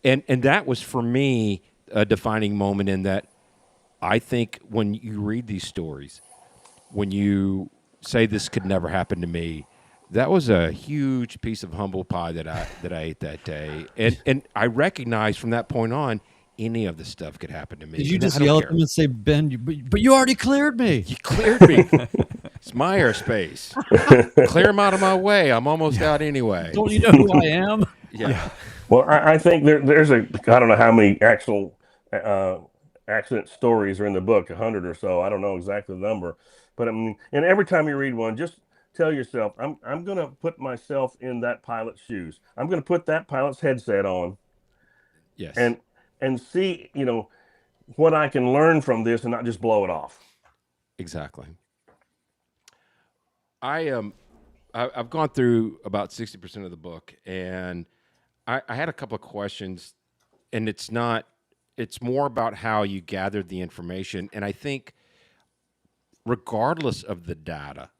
And that was for me a defining moment in that I think when you read these stories, when you say this could never happen to me, that was a huge piece of humble pie that I ate that day. And I recognized from that point on, any of the stuff could happen to me. Did you just yell at them and say, "Ben, but you already cleared me"? You cleared me. It's my airspace. Clear them out of my way. I'm almost out anyway. Don't you know who I am? Yeah. Well, I think there's I don't know how many actual accident stories are in the book, 100 or so. I don't know exactly the number. But I mean, and every time you read one, just tell yourself, I'm going to put myself in that pilot's shoes. I'm going to put that pilot's headset on. Yes. And see, what I can learn from this and not just blow it off. Exactly. I've gone through about 60% of the book, and I had a couple of questions, and it's more about how you gathered the information. And I think regardless of the data,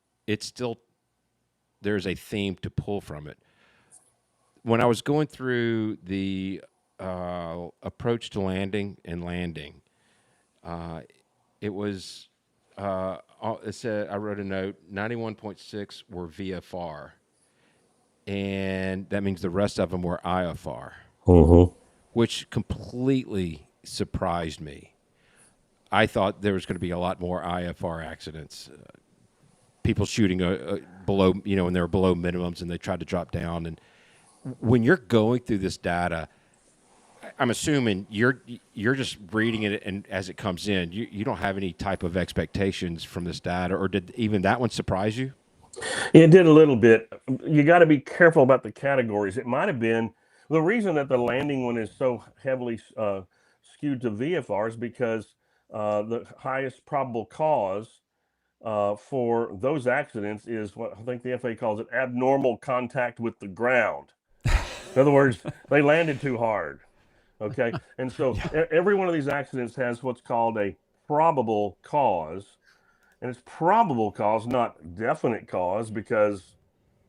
there's a theme to pull from it. When I was going through the approach to landing, it was it said, I wrote a note, 91.6 were VFR, and that means the rest of them were IFR, which completely surprised me. I thought there was going to be a lot more IFR accidents, people shooting below, when they were below minimums and they tried to drop down. And when you're going through this data, I'm assuming you're just reading it, and as it comes in, you don't have any type of expectations from this data, or did even that one surprise you? It did a little bit. You got to be careful about the categories. It might have been the reason that the landing one is so heavily skewed to VFR is because the highest probable cause for those accidents is what I think the FAA calls it abnormal contact with the ground. In other words, they landed too hard. Okay. And so every one of these accidents has what's called a probable cause. And it's probable cause, not definite cause, because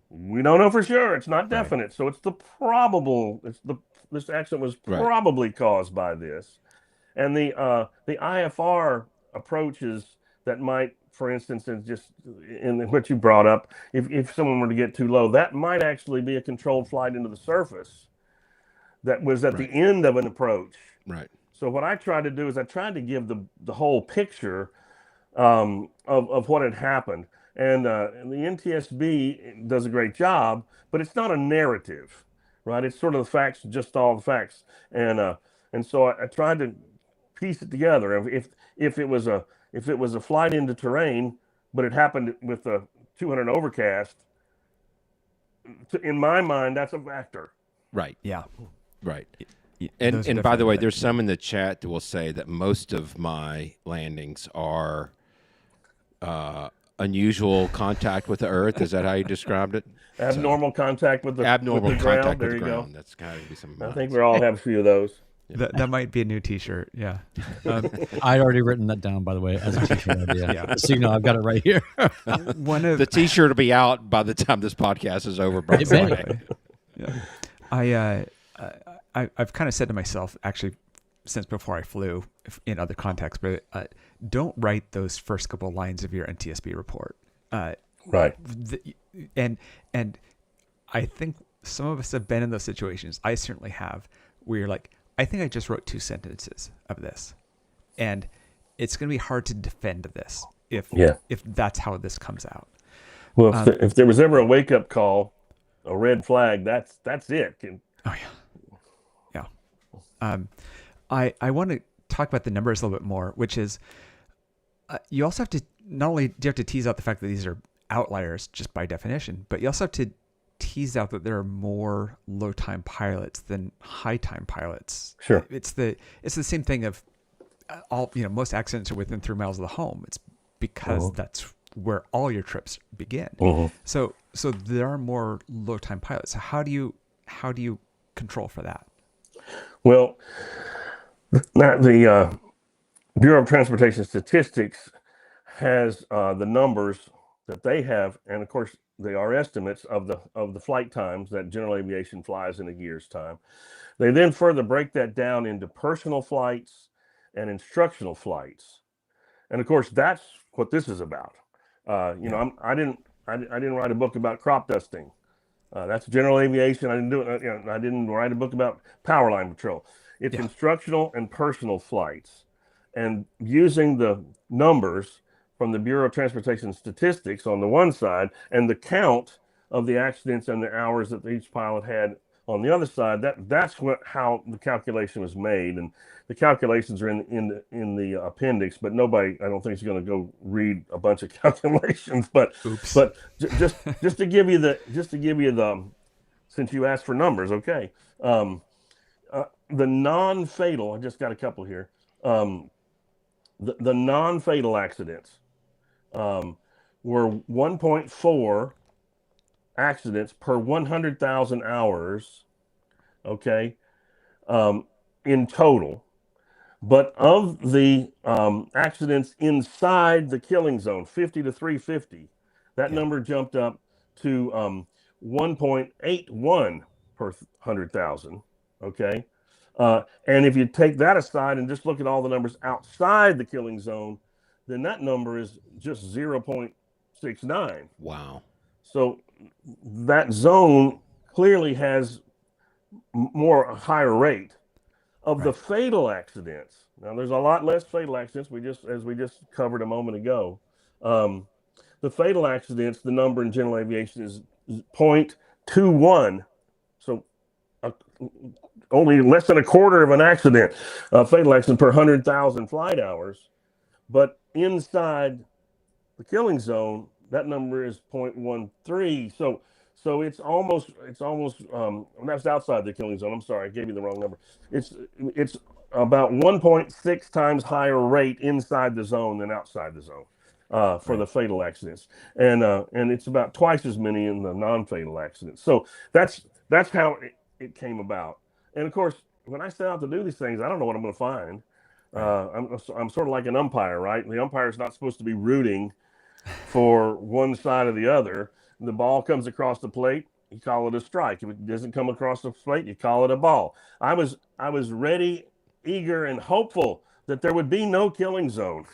we don't know for sure. It's not definite. Right. So it's the probable. This accident was probably caused by this. And the IFR approaches that might, for instance, in what you brought up, if someone were to get too low, that might actually be a controlled flight into the surface that was at the end of an approach. Right. So what I tried to do is I tried to give the whole picture of what had happened. And the NTSB does a great job, but it's not a narrative, right? It's sort of the facts, just all the facts. And so I tried to piece it together. If it was a flight into terrain, but it happened with a 200 overcast, in my mind, that's a factor. Right. Yeah. Right. And by the way, there's some in the chat that will say that most of my landings are unusual contact with the earth. Is that how you described it? Abnormal contact with the contact ground. There you go. Go. That's got to be some. I think we all have a few of those. Yeah. That might be a new T-shirt. Yeah. I'd already written that down, by the way, as a T-shirt idea. Yeah. So I've got it right here. The T-shirt will be out by the time this podcast is over. By the way. Yeah. I've kind of said to myself, actually, since before I flew, in other contexts, but don't write those first couple of lines of your NTSB report. Right. And I think some of us have been in those situations. I certainly have. Where you're like, I think I just wrote 2 sentences of this, and it's going to be hard to defend this if that's how this comes out. Well, if there was ever a wake-up call a red flag, that's it. Oh yeah, yeah. I want to talk about the numbers a little bit more, which is you also have to not only do you have to tease out the fact that these are outliers just by definition, but you also have to tease out that there are more low time pilots than high time pilots. Sure. It's the same thing of most accidents are within 3 miles of the home. It's because that's where all your trips begin. So there are more low time pilots. So how do you control for that? Well, the Bureau of Transportation Statistics has the numbers that they have, and of course they are estimates of the flight times that general aviation flies in a year's time. They then further break that down into personal flights and instructional flights, and of course that's what this is about. I didn't write a book about crop dusting. That's general aviation. I didn't do it. I didn't write a book about power line patrol. It's instructional and personal flights, and using the numbers from the Bureau of Transportation Statistics on the one side and the count of the accidents and the hours that each pilot had on the other side. That's how the calculation was made, and the calculations are in the appendix. But nobody, I don't think, is going to go read a bunch of calculations. But just to give you the since you asked for numbers, okay. The non-fatal, I just got a couple here. The non-fatal accidents were 1.4 accidents per 100,000 hours, okay, in total. But of the accidents inside the killing zone, 50 to 350, that number jumped up to 1.81 per 100,000, okay? And if you take that aside and just look at all the numbers outside the killing zone, then that number is just 0.69. Wow. So that zone clearly has a higher rate of the fatal accidents. Now there's a lot less fatal accidents. As we just covered a moment ago, the fatal accidents, the number in general aviation is 0.21. So only less than a quarter of an accident, fatal accident per 100,000 flight hours. But inside the killing zone, that number is 0.13. So it's almost that's outside the killing zone. I'm sorry, I gave you the wrong number. It's about 1.6 times higher rate inside the zone than outside the zone for the fatal accidents, and it's about twice as many in the non-fatal accidents. So that's how it came about. And of course, when I set out to do these things, I don't know what I'm going to find. I'm sort of like an umpire, right? The umpire is not supposed to be rooting for one side or the other. The ball comes across the plate, you call it a strike. If it doesn't come across the plate, you call it a ball. I was ready, eager, and hopeful that there would be no killing zone.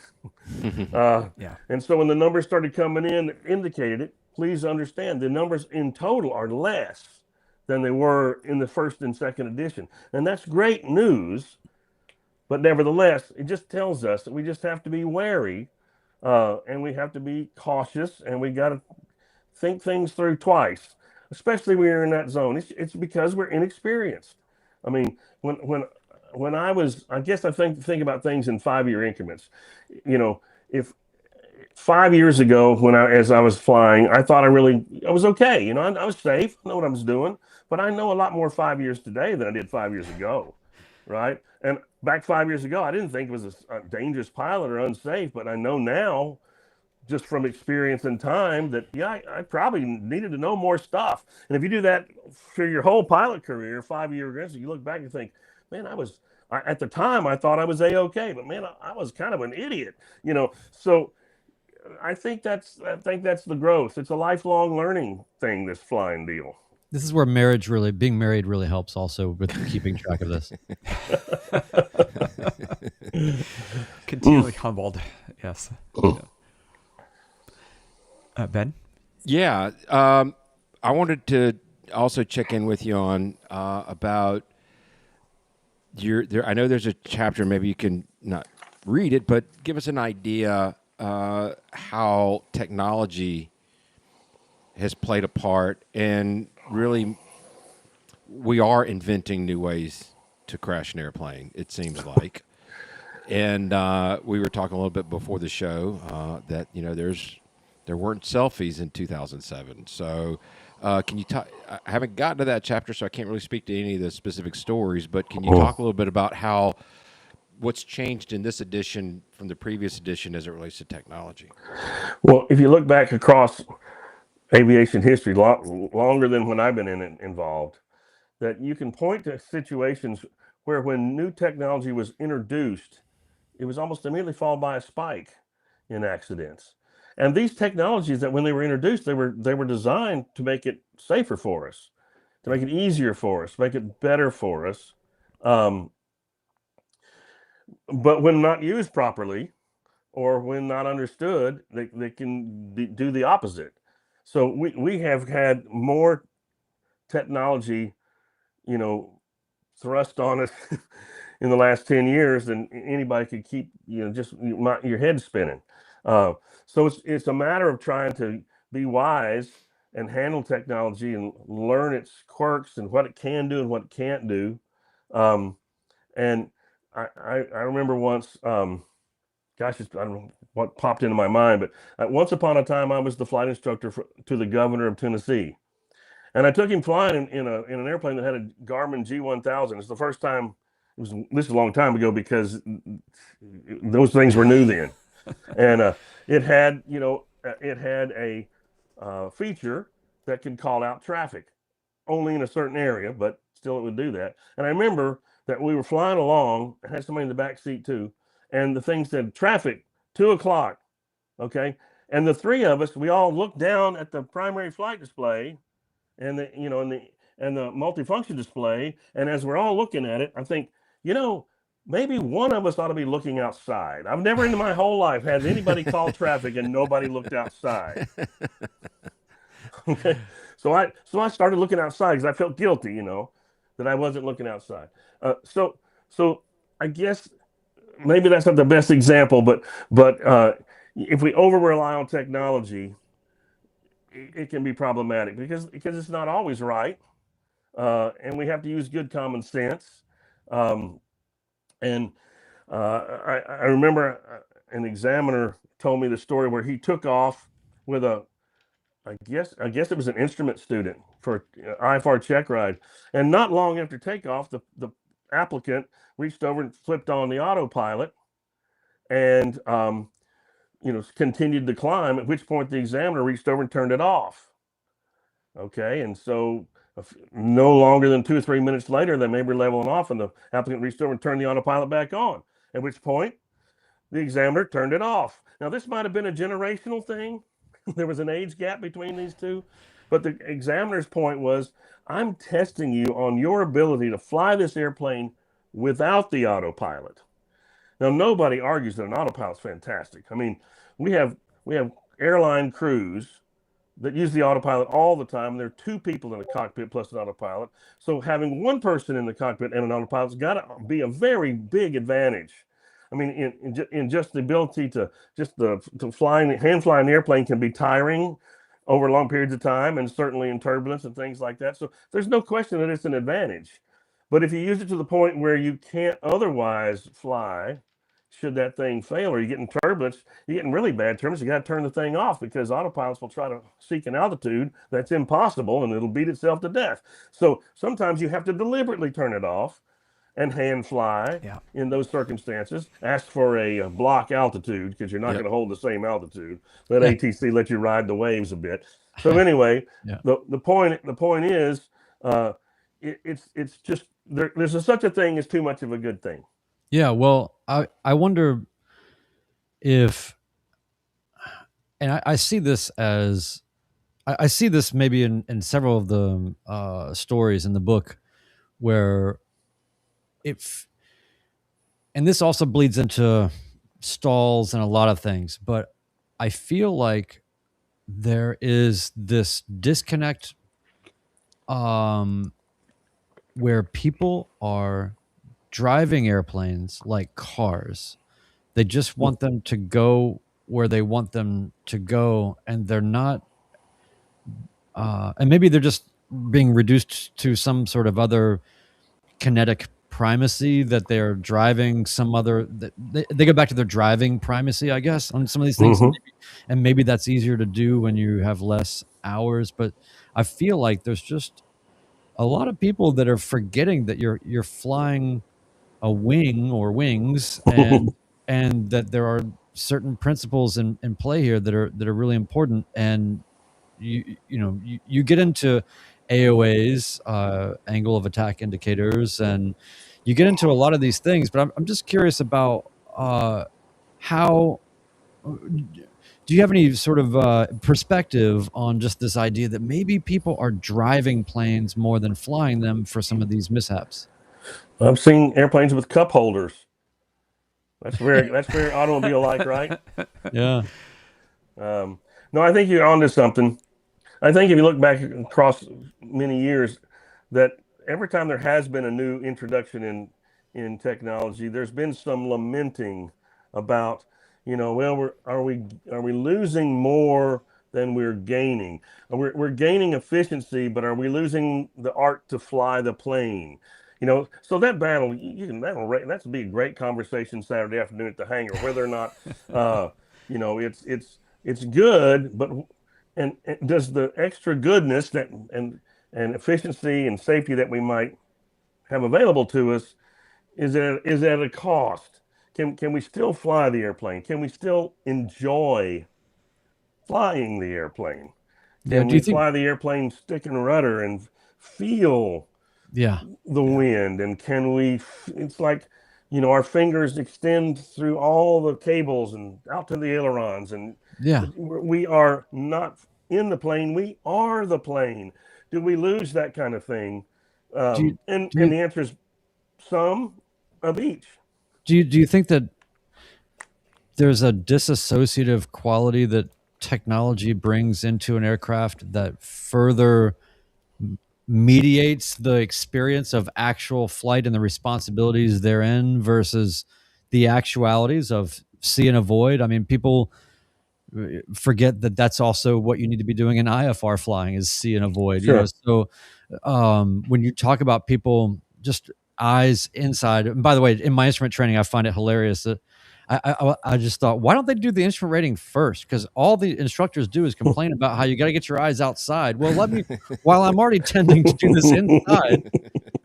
And so when the numbers started coming in, indicated it. Please understand, the numbers in total are less than they were in the first and second edition. And that's great news. But nevertheless, it just tells us that we just have to be wary and we have to be cautious, and we got to think things through twice, especially when you're in that zone. It's because we're inexperienced. I mean, when I guess I think about things in 5-year increments. If 5 years ago, as I was flying, I thought I was okay. I was safe, I know what I was doing, but I know a lot more 5 years today than I did 5 years ago, right? And back 5 years ago, I didn't think it was a dangerous pilot or unsafe, but I know now, just from experience and time, that I probably needed to know more stuff. And if you do that for your whole pilot career, 5-year regrets, you look back and think, man, at the time I thought I was A-okay, but man, I was kind of an idiot, So I think that's the growth. It's a lifelong learning thing, this flying deal. This is where being married really helps also with keeping track of this. Continually humbled. Yes. Ben? Yeah. I wanted to also check in with you on about I know there's a chapter, maybe you can not read it, but give us an idea how technology has played a part in really, we are inventing new ways to crash an airplane, it seems like. And we were talking a little bit before the show that, you know, there weren't selfies in 2007. So can you talk? I haven't gotten to that chapter, so I can't really speak to any of the specific stories, but can you talk a little bit about what's changed in this edition from the previous edition as it relates to technology? Well, if you look back across aviation history, longer than when I've been involved, that you can point to situations where when new technology was introduced, it was almost immediately followed by a spike in accidents. And these technologies that when they were introduced, they were designed to make it safer for us, to make it easier for us, make it better for us. But when not used properly or when not understood, they can do the opposite. So we have had more technology, you know, thrust on us in the last 10 years than anybody could keep, you know, just your head spinning. So it's a matter of trying to be wise and handle technology and learn its quirks and what it can do and what it can't do. And I remember once, gosh, I don't know what popped into my mind, but once upon a time, I was the flight instructor to the governor of Tennessee. And I took him flying in an airplane that had a Garmin G1000. It's the first time, this is a long time ago because those things were new then. And it had, you know, it had a feature that could call out traffic, only in a certain area, but still it would do that. And I remember that we were flying along, I had somebody in the back seat too, and the thing said traffic, 2:00. Okay. And the three of us, we all looked down at the primary flight display and the, you know, and the multifunction display. And as we're all looking at it, I think, you know, maybe one of us ought to be looking outside. I've never in my whole life had anybody call traffic and nobody looked outside. Okay. So I started looking outside because I felt guilty, you know, that I wasn't looking outside. So I guess maybe that's not the best example, but if we over rely on technology, it can be problematic because it's not always right, and we have to use good common sense. And I remember an examiner told me the story where he took off with I guess it was an instrument student for IFR check ride, and not long after takeoff, the applicant reached over and flipped on the autopilot, and you know, continued to climb. At which point the examiner reached over and turned it off. Okay, and so no longer than 2 or 3 minutes later, they may be leveling off, and the applicant reached over and turned the autopilot back on. At which point, the examiner turned it off. Now, this might have been a generational thing. There was an age gap between these two, but the examiner's point was, I'm testing you on your ability to fly this airplane without the autopilot. Now, nobody argues that an autopilot's fantastic. I mean, we have airline crews that use the autopilot all the time. There are two people in the cockpit plus an autopilot. So having one person in the cockpit and an autopilot's got to be a very big advantage. I mean, in just the ability to hand flying the airplane can be tiring over long periods of time, and certainly in turbulence and things like that. So there's no question that it's an advantage. But if you use it to the point where you can't otherwise fly, should that thing fail, or you get in turbulence, you get in really bad turbulence, you got to turn the thing off because autopilots will try to seek an altitude that's impossible and it'll beat itself to death. So sometimes you have to deliberately turn it off and hand fly in those circumstances. Ask for a block altitude because you're not going to hold the same altitude. Let ATC let you ride the waves a bit. So anyway, the point is, it's just there's such a thing as too much of a good thing. Yeah, well, I wonder if, and I see this as, I see this maybe in several of the stories in the book where and this also bleeds into stalls and a lot of things, but I feel like there is this disconnect where people are driving airplanes like cars. They just want them to go where they want them to go, and they're not and maybe they're just being reduced to some sort of other kinetic primacy, that they're driving some other, they go back to their driving primacy, I guess, on some of these things. And maybe that's easier to do when you have less hours. But I feel like there's just a lot of people that are forgetting that you're flying a wing or wings, and that there are certain principles in play here that are really important. And you get into AOAs, angle of attack indicators, and you get into a lot of these things. But I'm just curious about how, do you have any sort of perspective on just this idea that maybe people are driving planes more than flying them for some of these mishaps? I've seen airplanes with cup holders. That's very automobile-like, right? Yeah. No, I think you're onto something. I think if you look back across many years, that every time there has been a new introduction in technology, there's been some lamenting about, well, are we losing more than we're gaining? We're gaining efficiency, but are we losing the art to fly the plane? So that battle, that's be a great conversation Saturday afternoon at the hangar, whether or not, it's good, but and does the extra goodness and efficiency and safety that we might have available to us, is at a cost? Can we still fly the airplane? Can we still enjoy flying the airplane? Can we fly the airplane stick and rudder and feel the wind? And can we, it's like, our fingers extend through all the cables and out to the ailerons, and we are not in the plane, we are the plane. Do we lose that kind of thing? And the answer is some of each. Do you think that there's a disassociative quality that technology brings into an aircraft that further mediates the experience of actual flight and the responsibilities therein versus the actualities of see and avoid? I mean, people forget that that's also what you need to be doing in IFR flying, is see and avoid. Sure. So when you talk about people just eyes inside, and by the way, in my instrument training, I find it hilarious that I just thought, why don't they do the instrument rating first? Because all the instructors do is complain about how you got to get your eyes outside. Well, let me, while I'm already tending to do this inside,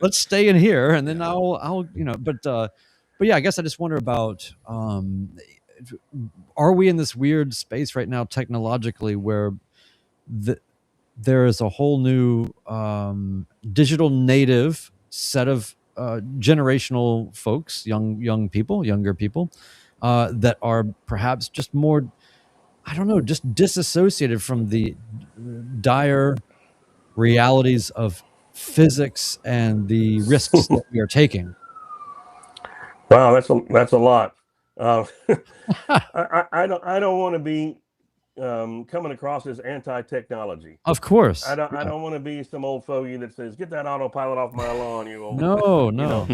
let's stay in here, and then I'll but yeah, I guess I just wonder about, are we in this weird space right now technologically where there is a whole new digital native set of generational folks, younger people, that are perhaps just more, I don't know, just disassociated from the dire realities of physics and the risks that we are taking? Wow, that's a lot. I don't want to be coming across as anti-technology. Of course. I don't want to be some old fogey that says, "Get that autopilot off my lawn." No.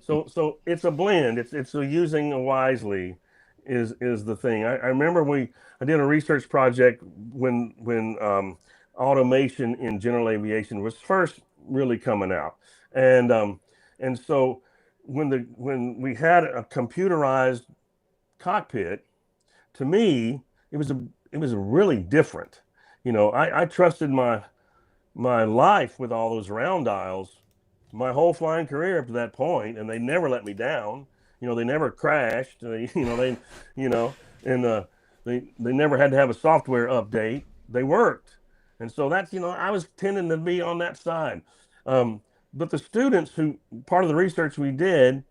So it's a blend. It's using wisely is the thing. I remember I did a research project when automation in general aviation was first really coming out, and so when we had a computerized cockpit, to me it was really different. I trusted my life with all those round dials my whole flying career up to that point, and they never let me down. They never crashed. They never had to have a software update. They worked. And so that's, I was tending to be on that side. But the students who, part of the research we did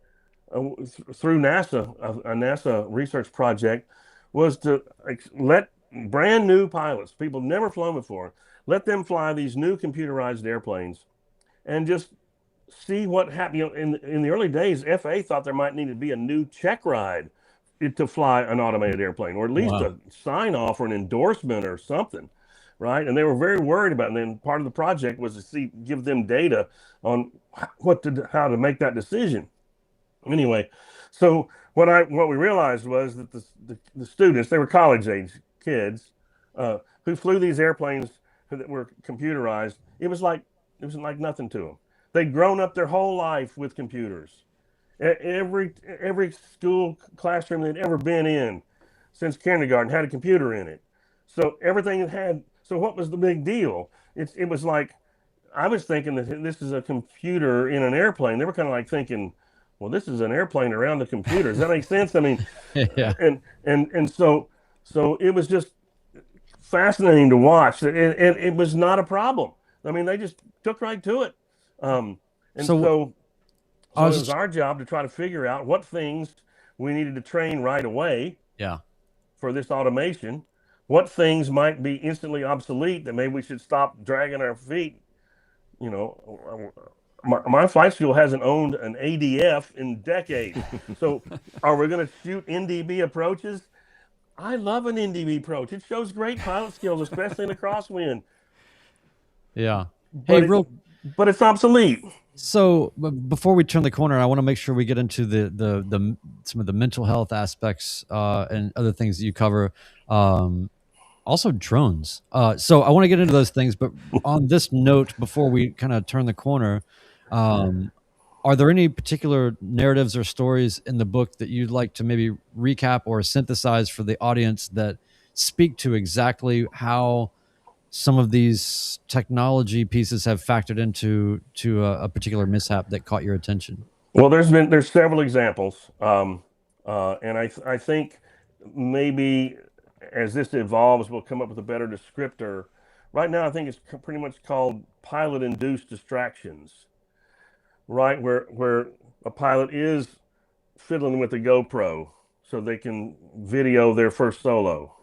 through NASA, a NASA research project, was to let brand new pilots, people never flown before, let them fly these new computerized airplanes and just see what happened. In the early days, FAA thought there might need to be a new check ride to fly an automated airplane, or at least a sign off or an endorsement or something. Right. And they were very worried about it. And then part of the project was to give them data on how to make that decision. Anyway, so what we realized was that the students, they were college age kids who flew these airplanes that were computerized, it was like nothing to them. They'd grown up their whole life with computers. Every school classroom they'd ever been in since kindergarten had a computer in it. So everything had. So what was the big deal? It was like, I was thinking that this is a computer in an airplane. They were kind of like thinking, well, this is an airplane around a computer. Does that make sense? I mean, Yeah. and so it was just fascinating to watch. It was not a problem. I mean, they just took right to it. And so it was our job to try to figure out what things we needed to train right away. Yeah. For this automation, what things might be instantly obsolete that maybe we should stop dragging our feet. You know, my flight school hasn't owned an ADF in decades. So are we going to shoot NDB approaches? I love an NDB approach. It shows great pilot skills, especially in a crosswind. Yeah. Hey, but it's obsolete. So before we turn the corner, I want to make sure we get into the some of the mental health aspects and other things that you cover. Also drones. So I want to get into those things, but on this note, before we kind of turn the corner, are there any particular narratives or stories in the book that you'd like to maybe recap or synthesize for the audience that speak to exactly how some of these technology pieces have factored into a particular mishap that caught your attention? Well, there's several examples, and I think maybe as this evolves, we'll come up with a better descriptor. Right now, I think it's pretty much called pilot-induced distractions. Right, where a pilot is fiddling with a GoPro so they can video their first solo,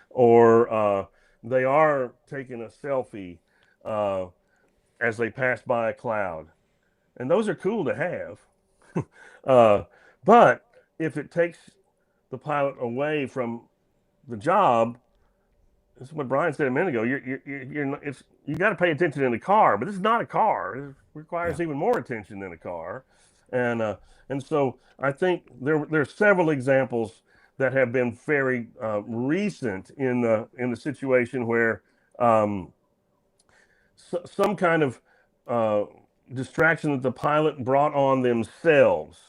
or they are taking a selfie as they pass by a cloud, and those are cool to have. But if it takes the pilot away from the job, this is what Brian said a minute ago. You got to pay attention in the car, but this is not a car. It requires even more attention than a car, and so I think there's several examples that have been very recent in the situation where some kind of distraction that the pilot brought on themselves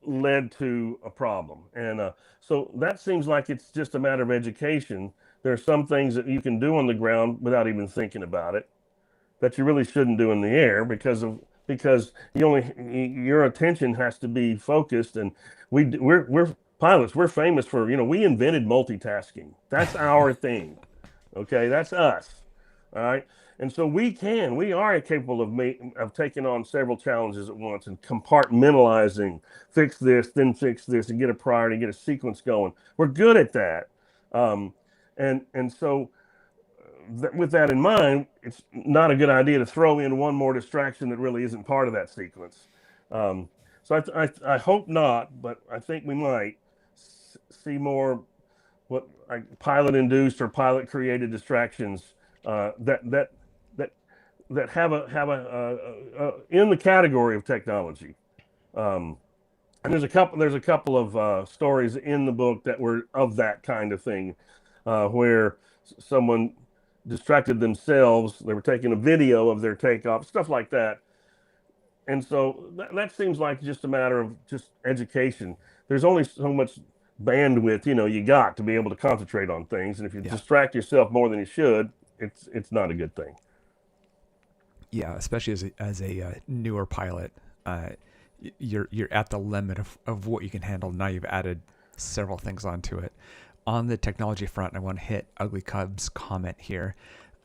led to a problem, and so that seems like it's just a matter of education. There are some things that you can do on the ground without even thinking about it that you really shouldn't do in the air because your attention has to be focused. And we're pilots. We're famous for, we invented multitasking. That's our thing. Okay, that's us. All right. And so we are capable of taking on several challenges at once and compartmentalizing, fix this, then fix this, and get a priority, get a sequence going. We're good at that. And so with that in mind, it's not a good idea to throw in one more distraction that really isn't part of that sequence. So I hope not, but I think we might see more pilot-induced or pilot-created distractions that have a in the category of technology. And there's a couple of stories in the book that were of that kind of thing. Where someone distracted themselves. They were taking a video of their takeoff, stuff like that. And so that seems like just a matter of just education. There's only so much bandwidth, you got to be able to concentrate on things. And if you distract yourself more than you should, it's not a good thing. Yeah, especially as a newer pilot, you're at the limit of what you can handle. Now you've added several things onto it. On the technology front, I want to hit Ugly Cub's comment here.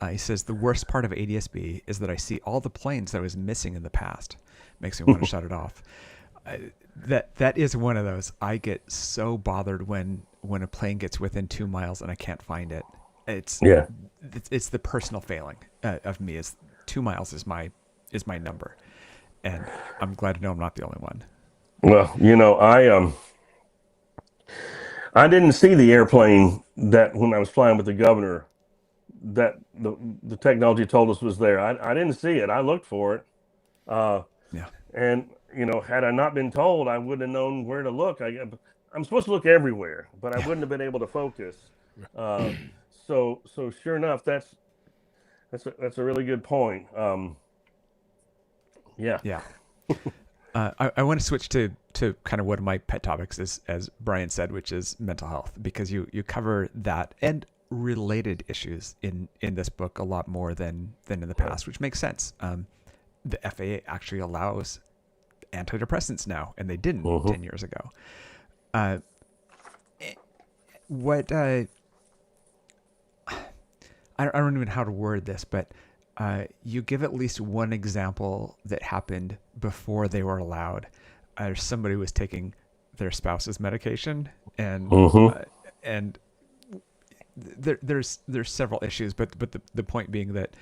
He says, the worst part of ADS-B is that I see all the planes that I was missing in the past. Makes me want to shut it off. That is one of those. I get so bothered when a plane gets within 2 miles and I can't find it. It's the personal failing of me. Is 2 miles is my number, and I'm glad to know I'm not the only one. Well, I didn't see the airplane that when I was flying with the governor that the technology told us was there. I didn't see it. I looked for it. And, had I not been told, I wouldn't have known where to look. I'm supposed to look everywhere, but I wouldn't have been able to focus. So sure enough, that's That's a really good point. Yeah. Yeah. I want to switch to kind of one of my pet topics, as Brian said, which is mental health, because you cover that and related issues in this book a lot more than in the past, which makes sense. The FAA actually allows antidepressants now, and they didn't 10 years ago. What I don't even know how to word this, but you give at least one example that happened before they were allowed. Somebody was taking their spouse's medication, and there's several issues, but the point being that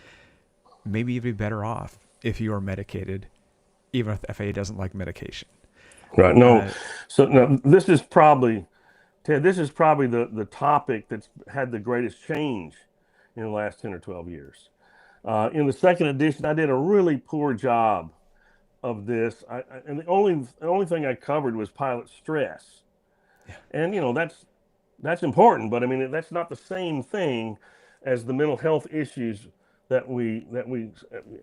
maybe you'd be better off if you are medicated, even if the FAA doesn't like medication. Right. No. So no, this is probably, Ted, this is probably the topic that's had the greatest change in the last 10 or 12 years. In the second edition, I did a really poor job of this. And the only thing I covered was pilot stress. Yeah. And, that's important, but I mean, that's not the same thing as the mental health issues that we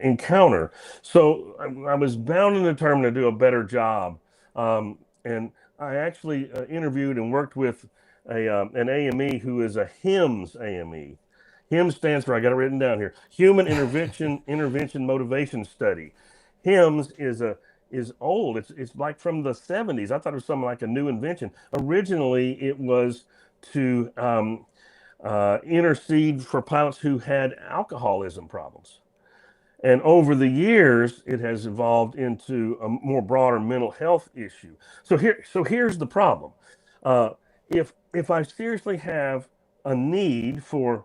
encounter. So I was bound and determined to do a better job. And I actually interviewed and worked with an AME who is a HIMS AME. HIMS stands for, I got it written down here, Human Intervention Motivation Study. HIMS is old. It's like from the 70s. I thought it was something like a new invention. Originally, it was to intercede for pilots who had alcoholism problems. And over the years, it has evolved into a more broader mental health issue. So here's the problem. If I seriously have a need for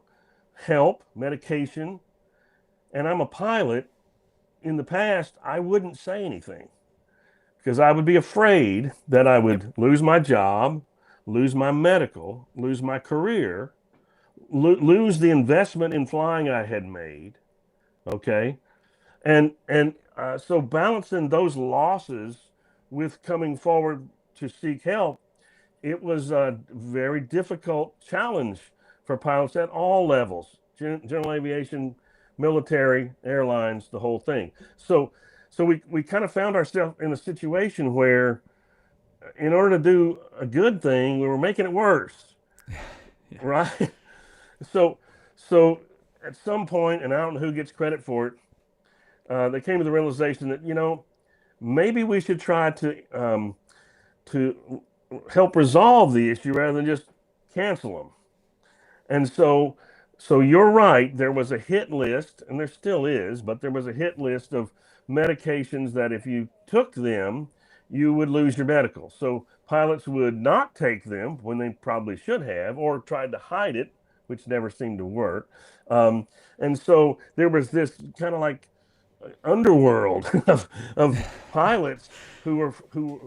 help, medication, and I'm a pilot, in the past, I wouldn't say anything because I would be afraid that I would lose my job, lose my medical, lose my career, lose the investment in flying I had made. Okay. And so balancing those losses with coming forward to seek help, it was a very difficult challenge for pilots at all levels, general aviation, military, airlines, the whole thing. So we kind of found ourselves in a situation where in order to do a good thing, we were making it worse. Yeah. Right? So at some point, and I don't know who gets credit for it, they came to the realization that, maybe we should try to help resolve the issue rather than just cancel them. And so you're right, there was a hit list, and there still is, but there was a hit list of medications that if you took them, you would lose your medical. So pilots would not take them when they probably should have, or tried to hide it, which never seemed to work. And so there was this kind of like underworld of pilots who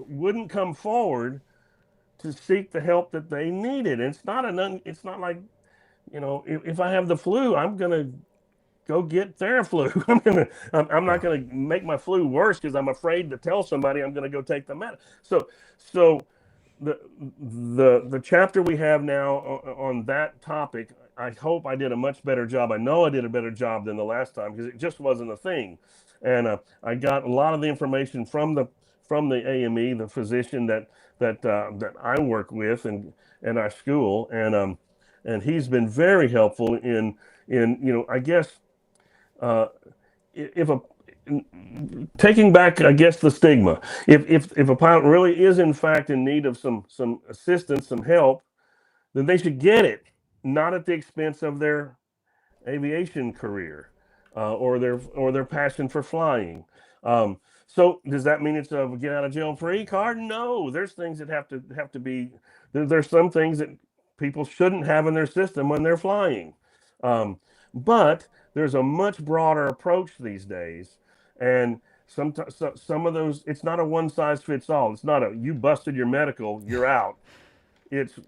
wouldn't come forward to seek the help that they needed. And it's not like, if I have the flu, I'm gonna go get Theraflu. I'm not gonna make my flu worse because I'm afraid to tell somebody I'm gonna go take the med. So the chapter we have now on that topic, I hope I did a much better job. I know I did a better job than the last time because it just wasn't a thing. And I got a lot of the information from the AME, the physician that I work with and our school, and he's been very helpful in I guess if taking back, I guess, the stigma. If a pilot really is in fact in need of some assistance, some help, then they should get it, not at the expense of their aviation career or their passion for flying. So does that mean it's a get out of jail free card? No, there's things that have to be. There's some things that people shouldn't have in their system when they're flying. But there's a much broader approach these days, and some of those, it's not a one size fits all. It's not you busted your medical, you're out. It's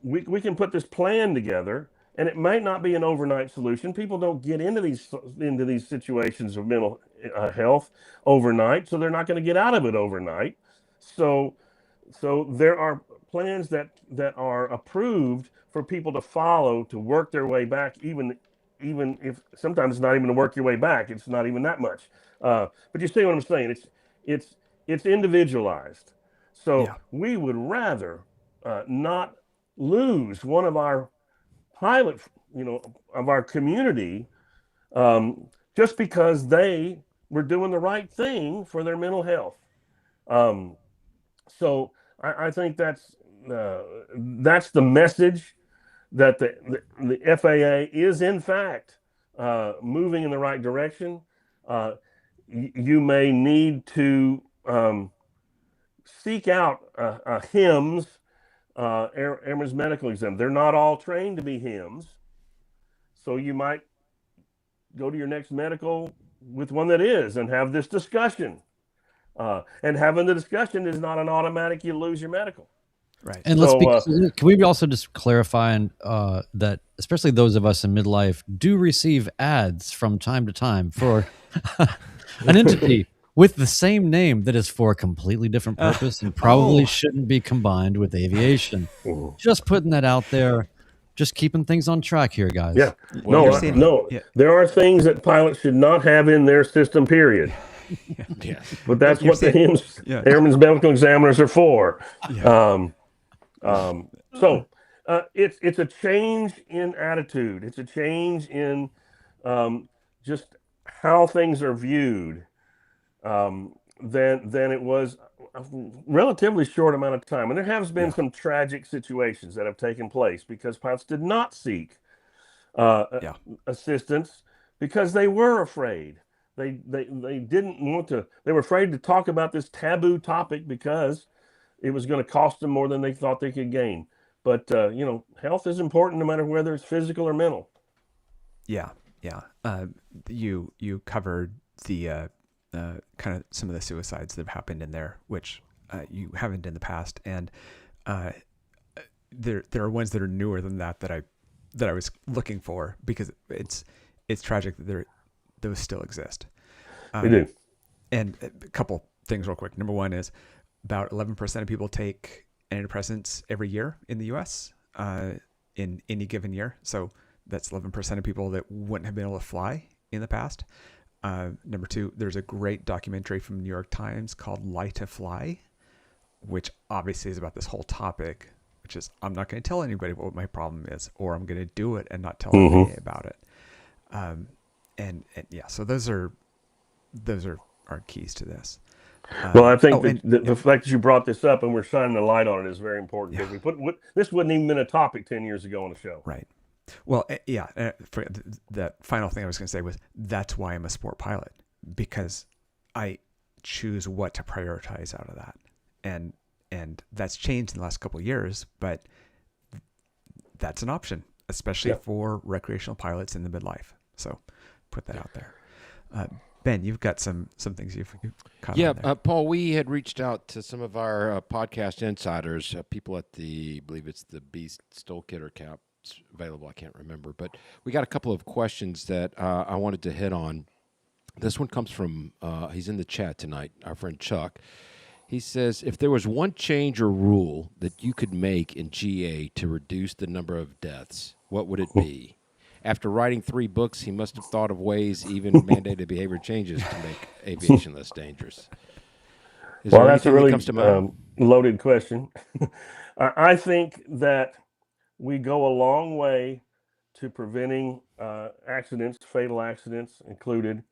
we can put this plan together, and it might not be an overnight solution. People don't get into these situations of mental health overnight, so they're not going to get out of it overnight. So there are plans that are approved for people to follow to work their way back, even even if sometimes it's not even to work your way back. It's not even that much. But you see what I'm saying? It's individualized. So we would rather not lose one of our pilot, of our community, just because they were doing the right thing for their mental health. So I think that's the message, that the FAA is in fact moving in the right direction. You may need to seek out a HIMS, Airman's Medical Exam. They're not all trained to be HIMS, so you might go to your next medical with one that is, and have this discussion. And having the discussion is not an automatic you lose your medical. Right. And can we also just clarify that especially those of us in midlife do receive ads from time to time for an entity with the same name that is for a completely different purpose and probably shouldn't be combined with aviation. Just putting that out there, just keeping things on track here, guys. Yeah. No. There are things that pilots should not have in their system, period. Yeah. But that's what the HIMS, Airman's Medical Examiners, are for. Yeah. So it's a change in attitude. It's a change in just how things are viewed than it was a relatively short amount of time. And there has been some tragic situations that have taken place because pilots did not seek assistance because they were afraid. They didn't want to. They were afraid to talk about this taboo topic because it was going to cost them more than they thought they could gain. But health is important no matter whether it's physical or mental. Yeah. You covered the kind of some of the suicides that have happened in there, which you haven't in the past, and there are ones that are newer than that I was looking for, because it's tragic that those still exist. They do. And a couple things real quick. Number one is about 11% of people take antidepressants every year in the U.S. In any given year. So that's 11% of people that wouldn't have been able to fly in the past. Number two, there's a great documentary from the New York Times called Light to Fly, which obviously is about this whole topic, which is, I'm not going to tell anybody what my problem is, or I'm going to do it and not tell anybody about it. And so those are our keys to this. Well, I think the fact that you brought this up and we're shining the light on it is very important. Because this wouldn't even been a topic 10 years ago on the show. Right. Well, for that final thing I was going to say was, that's why I'm a sport pilot, because I choose what to prioritize out of that. And that's changed in the last couple of years, but that's an option, especially for recreational pilots in the midlife. So put that out there. Ben, you've got some things you've caught on there. Paul, we had reached out to some of our podcast insiders, people at I believe it's the Beast Stoll Kit or Cap available. I can't remember, but we got a couple of questions that I wanted to hit on. This one comes from, he's in the chat tonight, our friend Chuck. He says, if there was one change or rule that you could make in GA to reduce the number of deaths, what would it be? After writing 3 books, he must have thought of ways, even mandated behavior changes, to make aviation less dangerous. Well, that's a really loaded question. I think that we go a long way to preventing accidents, fatal accidents included,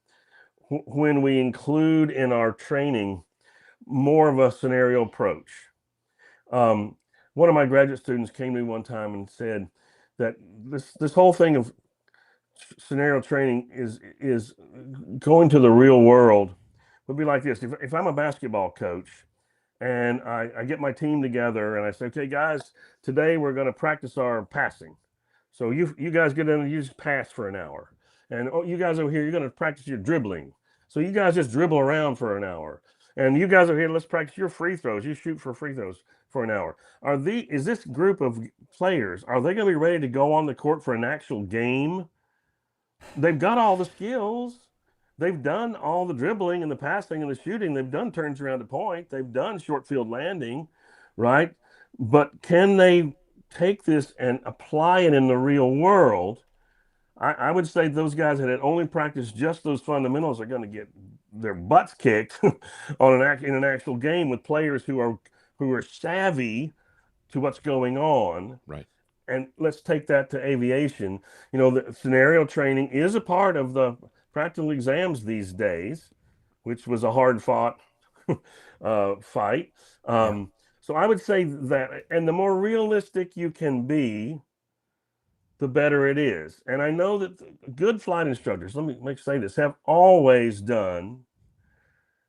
when we include in our training more of a scenario approach. One of my graduate students came to me one time and said that this whole thing of scenario training is going to the real world would be like this. If I'm a basketball coach and I get my team together and I say, okay, guys, today we're going to practice our passing. So you guys get in and you just pass for an hour. And you guys over here, you're going to practice your dribbling. So you guys just dribble around for an hour. And you guys over here, let's practice your free throws. You shoot for free throws for an hour. Is this group of players, are they going to be ready to go on the court for an actual game? They've got all the skills. They've done all the dribbling and the passing and the shooting. They've done turns around the point. They've done short field landing, right? But can they take this and apply it in the real world? I would say those guys that had only practiced just those fundamentals are going to get their butts kicked on in an actual game with players who are savvy to what's going on. Right. And let's take that to aviation. You know, the scenario training is a part of the practical exams these days, which was a hard fought fight. So I would say that, and the more realistic you can be, the better it is. And I know that good flight instructors, let me say this, have always done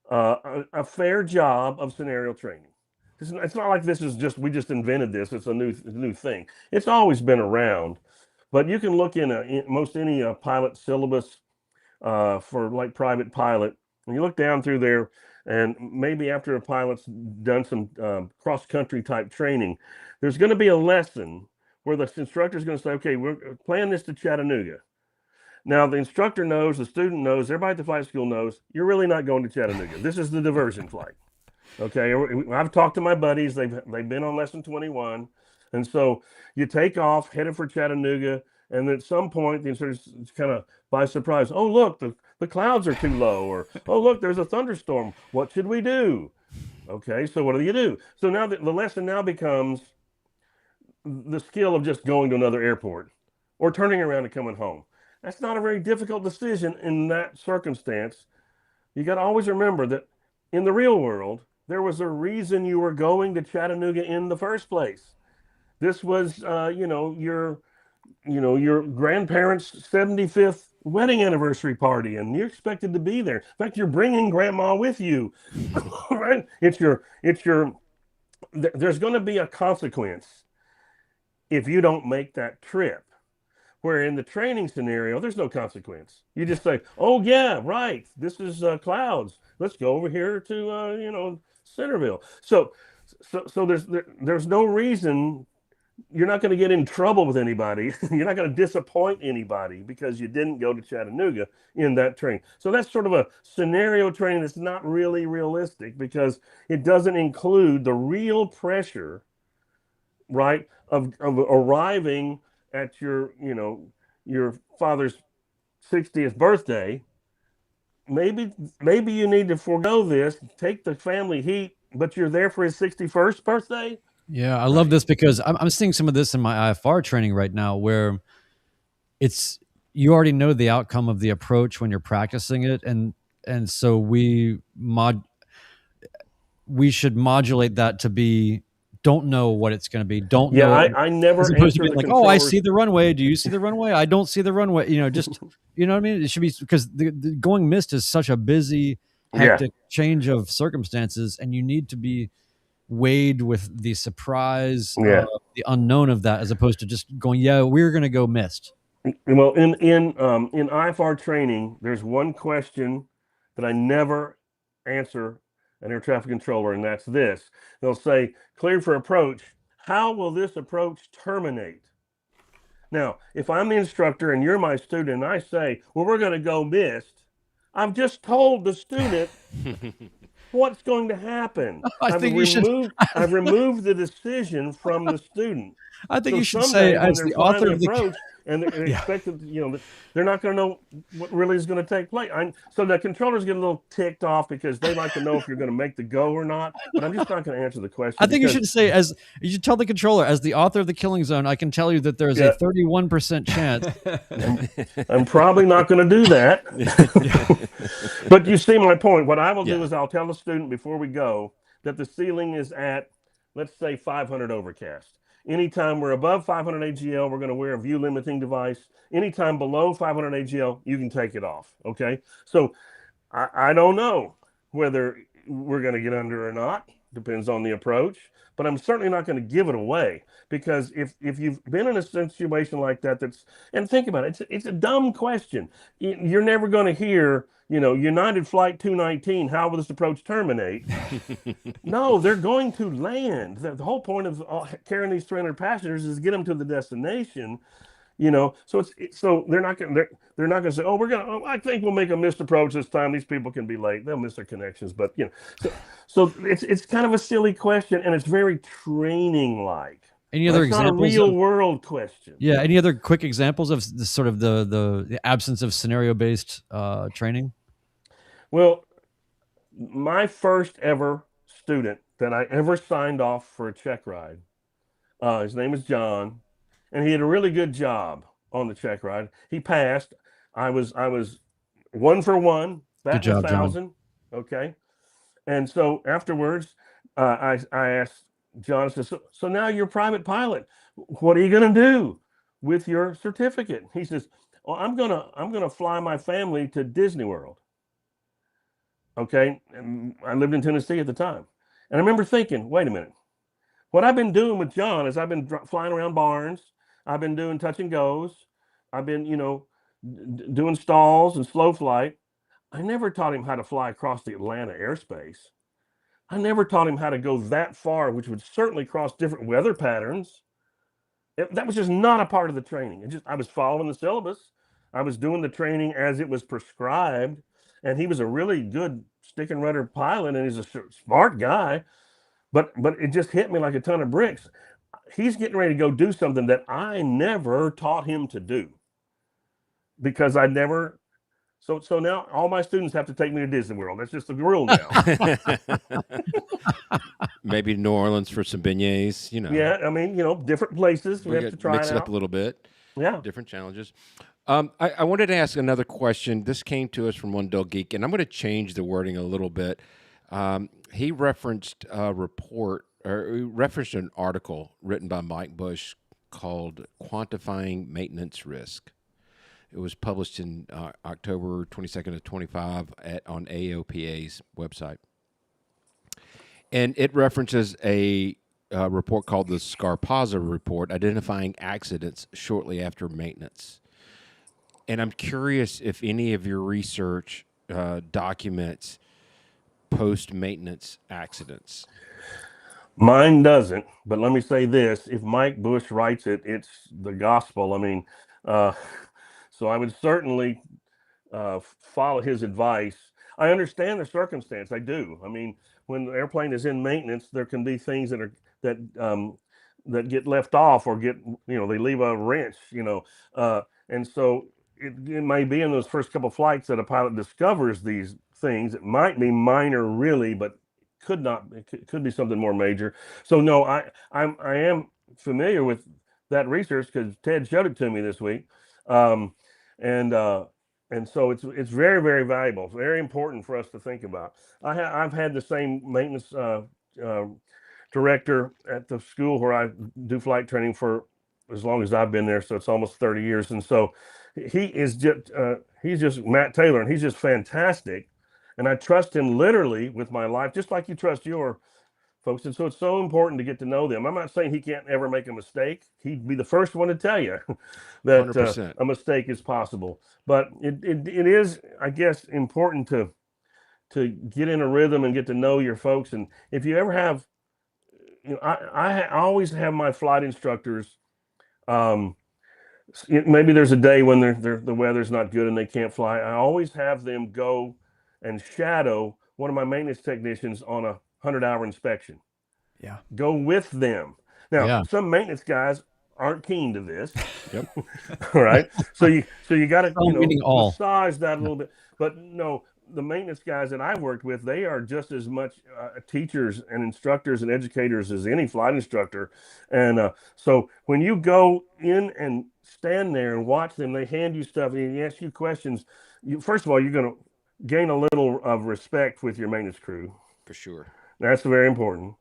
a fair job of scenario training. It's not like this is we just invented this. It's a new thing. It's always been around, but you can look in most any pilot syllabus for like private pilot, and you look down through there, and maybe after a pilot's done some cross country type training, there's going to be a lesson where the instructor is going to say, okay, we're planning this to Chattanooga. Now, the instructor knows, the student knows, everybody at the flight school knows, you're really not going to Chattanooga. This is the diversion flight. Okay, I've talked to my buddies. They've been on lesson 21. And so you take off, headed for Chattanooga, and at some point, the instructor's kind of by surprise, oh, look, the clouds are too low, or, oh, look, there's a thunderstorm. What should we do? Okay, so what do you do? So now the lesson now becomes the skill of just going to another airport or turning around and coming home. That's not a very difficult decision in that circumstance. You got to always remember that in the real world, there was a reason you were going to Chattanooga in the first place. This was, your grandparents' 75th wedding anniversary party, and you're expected to be there. In fact, you're bringing grandma with you, right? There's going to be a consequence if you don't make that trip. Where in the training scenario, there's no consequence. You just say, oh, yeah, right, this is clouds. Let's go over here to, Centerville. So there's no reason. You're not going to get in trouble with anybody. You're not going to disappoint anybody because you didn't go to Chattanooga in that training. So that's sort of a scenario training that's not really realistic because it doesn't include the real pressure, right, of arriving at your father's 60th birthday. Maybe you need to forego this, take the family heat, but you're there for his 61st birthday. Yeah, I love this because I'm seeing some of this in my IFR training right now, where you already know the outcome of the approach when you're practicing it, and so we should modulate that to be, don't know what it's going to be. Don't know. I never as opposed to being like, oh, I see the runway. Do you see the runway? I don't see the runway. Just, you know what I mean? It should be, because the going missed is such a busy, hectic change of circumstances, and you need to be weighed with the surprise, the unknown of that, as opposed to just going, yeah, we're going to go missed. Well, in IFR training, there's one question that I never answer an air traffic controller, and that's this. They'll say, cleared for approach. How will this approach terminate? Now, if I'm the instructor and you're my student and I say, well, we're going to go missed, I've just told the student what's going to happen. I've removed the decision from the student. I think you should say, as the author of the approach, and they're expected, they're not going to know what really is going to take place. So the controllers get a little ticked off because they like to know if you're going to make the go or not. But I'm just not going to answer the question. I think you should say, you should tell the controller, as the author of the Killing Zone, I can tell you that there is a 31% chance. I'm probably not going to do that. But you see my point. What I will do is I'll tell the student before we go that the ceiling is at, let's say, 500 overcast. Anytime we're above 500 AGL, we're going to wear a view limiting device. Anytime below 500 AGL, you can take it off. Okay. So I don't know whether we're going to get under or not. Depends on the approach. But I'm certainly not going to give it away, because if you've been in a situation like that, and think about it, it's a dumb question. You're never going to hear, United Flight 219, how will this approach terminate? No, they're going to land. The whole point of carrying these 300 passengers is to get them to the destination. So they're not going to say, I think we'll make a missed approach this time. These people can be late. They'll miss their connections. But so it's kind of a silly question, and it's very training like. Any other That's not a examples? real world question. Yeah. Any other quick examples of the sort of the absence of scenario based training? Well, my first ever student that I ever signed off for a check ride, his name is John, and he did a really good job on the check ride. He passed. I was 1 for 1, Good batting a job, John. thousand. Okay, and so afterwards, I asked John. I said, so now you're a private pilot. What are you going to do with your certificate? He says, well, I'm gonna fly my family to Disney World. Okay, and I lived in Tennessee at the time, and I remember thinking, wait a minute. What I've been doing with John is I've been flying around barns. I've been doing touch and goes. I've been, doing stalls and slow flight. I never taught him how to fly across the Atlanta airspace. I never taught him how to go that far, which would certainly cross different weather patterns. That was just not a part of the training. I was following the syllabus. I was doing the training as it was prescribed. And he was a really good stick and rudder pilot, and he's a smart guy. But it just hit me like a ton of bricks. He's getting ready to go do something that I never taught him to do, because I never. So now all my students have to take me to Disney World. That's just the rule now. Maybe New Orleans for some beignets. Yeah, I mean, different places. We have to try mix it it out up a little bit. Yeah. Different challenges. I wanted to ask another question. This came to us from One Dull Geek, and I'm going to change the wording a little bit. He referenced a report, or he referenced an article written by Mike Bush called Quantifying Maintenance Risk. It was published in October 22nd to 25 on AOPA's website. And it references a report called the Scarpazza Report, identifying accidents shortly after maintenance. And I'm curious if any of your research documents post-maintenance accidents. Mine doesn't, but let me say this. If Mike Bush writes it, it's the gospel. I mean, so I would certainly follow his advice. I understand the circumstance. I do. I mean, when the airplane is in maintenance, there can be things that get left off, or they leave a wrench, and so it may be in those first couple of flights that a pilot discovers these things. It might be minor, really, but it could be something more major. So no, I am familiar with that research because Ted showed it to me this week, and so it's very, very valuable, very important for us to think about. I've had the same maintenance director at the school where I do flight training for as long as I've been there, so it's almost 30 years. And so he's just Matt Taylor, and he's just fantastic. And I trust him literally with my life, just like you trust your folks. And so it's so important to get to know them. I'm not saying he can't ever make a mistake. He'd be the first one to tell you that a mistake is possible. But it is, I guess, important to get in a rhythm and get to know your folks. And if you ever have, I always have my flight instructors. Maybe there's a day when the weather's not good and they can't fly. I always have them go and shadow one of my maintenance technicians on a 100-hour inspection. Yeah. Go with them. Now, some maintenance guys aren't keen to this. Yep. All right. So you got to massage that a little bit. But no, the maintenance guys that I've worked with, they are just as much teachers and instructors and educators as any flight instructor. And so when you go in and stand there and watch them, they hand you stuff and they ask you questions. First of all, you're going to gain a little of respect with your maintenance crew. For sure. That's very important.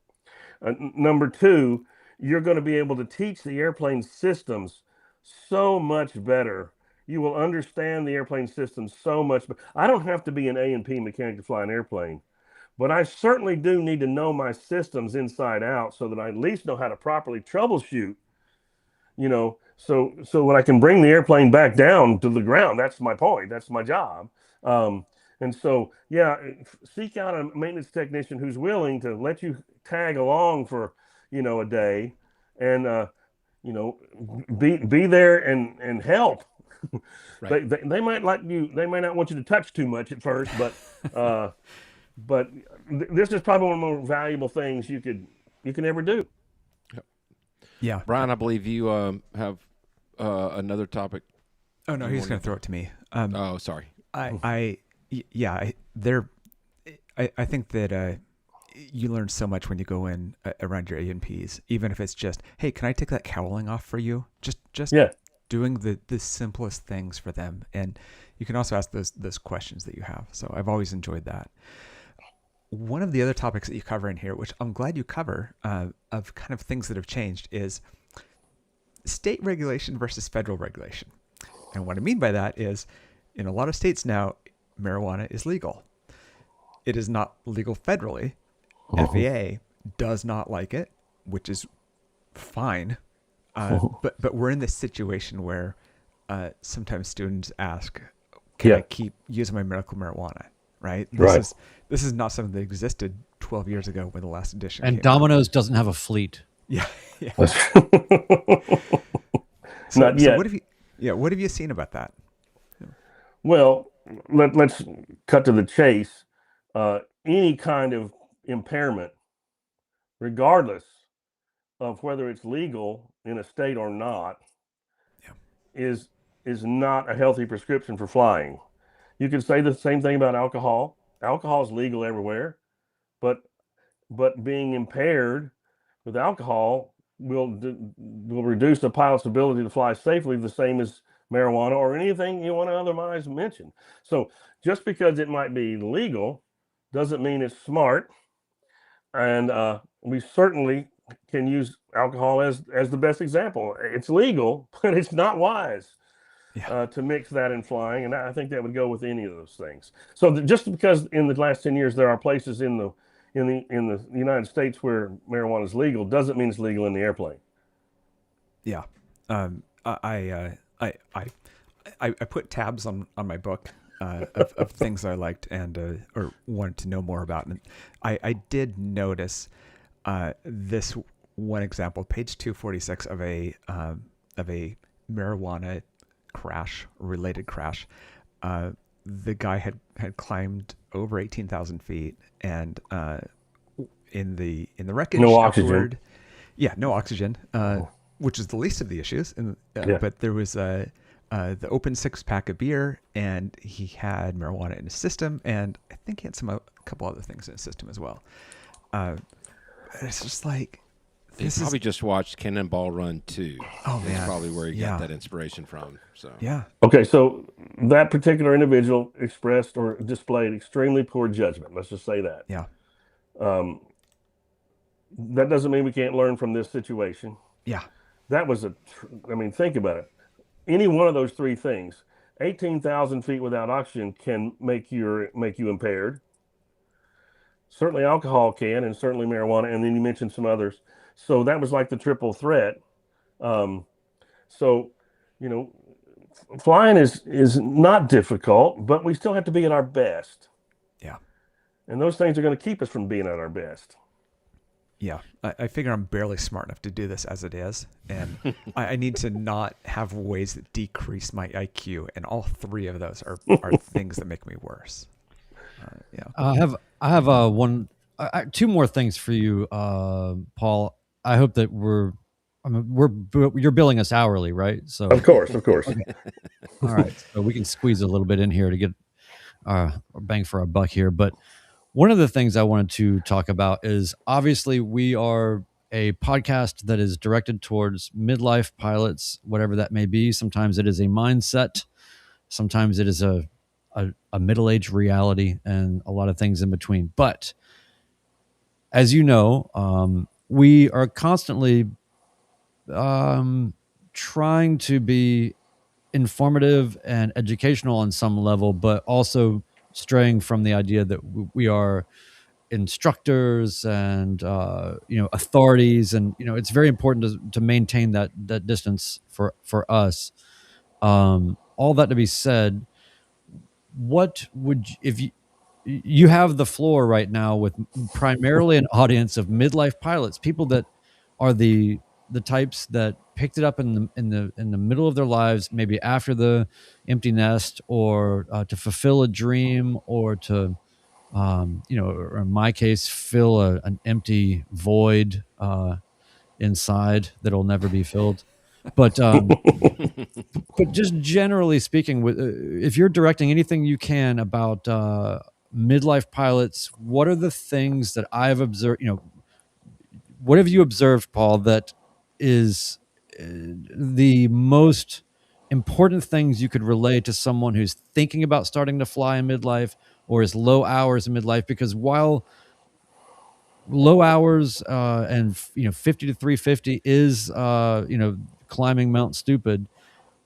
Number two, you're going to be able to teach the airplane systems so much better. You will understand the airplane system so much. But I don't have to be an A&P mechanic to fly an airplane, but I certainly do need to know my systems inside out so that I at least know how to properly troubleshoot, so when I can bring the airplane back down to the ground. That's my point. That's my job. And so, seek out a maintenance technician who's willing to let you tag along for, a day, and, be there and help. Right. They might like you. They might not want you to touch too much at first, but this is probably one of the more valuable things you can ever do. Yeah. Brian, I believe you have another topic. Oh no, he's going to throw it to me. Oh, sorry. I think that you learn so much when you go in around your A&Ps, even if it's just, hey, can I take that cowling off for you? Just doing the simplest things for them, and you can also ask those questions that you have. So I've always enjoyed that. One of the other topics that you cover in here, which I'm glad you cover, of kind of things that have changed, is state regulation versus federal regulation. And what I mean by that is, in a lot of states now, marijuana is legal. It is not legal federally. FAA does not like it, which is fine. But we're in this situation where sometimes students ask, can I keep using my medical marijuana? Right? This is not something that existed 12 years ago when the last edition and came Domino's doesn't have a fleet. Yeah. Not yet. What have you seen about that? Well, let's cut to the chase. Any kind of impairment, regardless of whether it's legal in a state or not, is not a healthy prescription for flying. You can say the same thing about alcohol. Alcohol is legal everywhere, but being impaired with alcohol will reduce the pilot's ability to fly safely, the same as marijuana or anything you want to otherwise mention. So just because it might be legal doesn't mean it's smart. And we certainly can use alcohol as the best example. It's legal, but it's not wise to mix that in flying. And I think that would go with any of those things. So just because in the last 10 years there are places in the United States where marijuana is legal doesn't mean it's legal in the airplane. Yeah. I put tabs on my book of things I liked and or wanted to know more about. And I did notice this one example, page 246 of a marijuana related crash. The guy had climbed over 18,000 feet, and in the wreckage, no oxygen. No oxygen, which is the least of the issues. But there was the open 6-pack of beer, and he had marijuana in his system, and I think he had a couple other things in his system as well. It's just like, He probably just watched Cannonball Run 2. Oh, man. That's probably where he got that inspiration from. So Okay, so that particular individual expressed or displayed extremely poor judgment. Let's just say that. Yeah. That doesn't mean we can't learn from this situation. Yeah. That was think about it. Any one of those three things, 18,000 feet without oxygen can make you impaired. Certainly alcohol can, and certainly marijuana, and then you mentioned some others. So that was like the triple threat. Flying is not difficult, but we still have to be at our best. Yeah. And those things are going to keep us from being at our best. Yeah. I figure I'm barely smart enough to do this as it is. And I need to not have ways that decrease my IQ. And all three of those are things that make me worse. I have two more things for you, Paul. I hope that you're billing us hourly, right? So of course. Okay. All right, so we can squeeze a little bit in here to get our bang for our buck here. But one of the things I wanted to talk about is, obviously we are a podcast that is directed towards midlife pilots, whatever that may be. Sometimes it is a mindset, sometimes it is a middle-aged reality, and a lot of things in between. But as you know, we are constantly trying to be informative and educational on some level, but also straying from the idea that we are instructors and authorities, and it's very important to maintain that distance for us. All that to be said, what would if you have the floor right now with primarily an audience of midlife pilots, people that are the types that picked it up in the middle of their lives, maybe after the empty nest, or to fulfill a dream, or to or in my case, fill an empty void inside that'll never be filled. But but just generally speaking, with if you're directing anything you can about midlife pilots, what are the things that I've observed? What have you observed, Paul, that is the most important things you could relay to someone who's thinking about starting to fly in midlife or is low hours in midlife? Because while low hours and 50 to 350 is climbing Mount Stupid,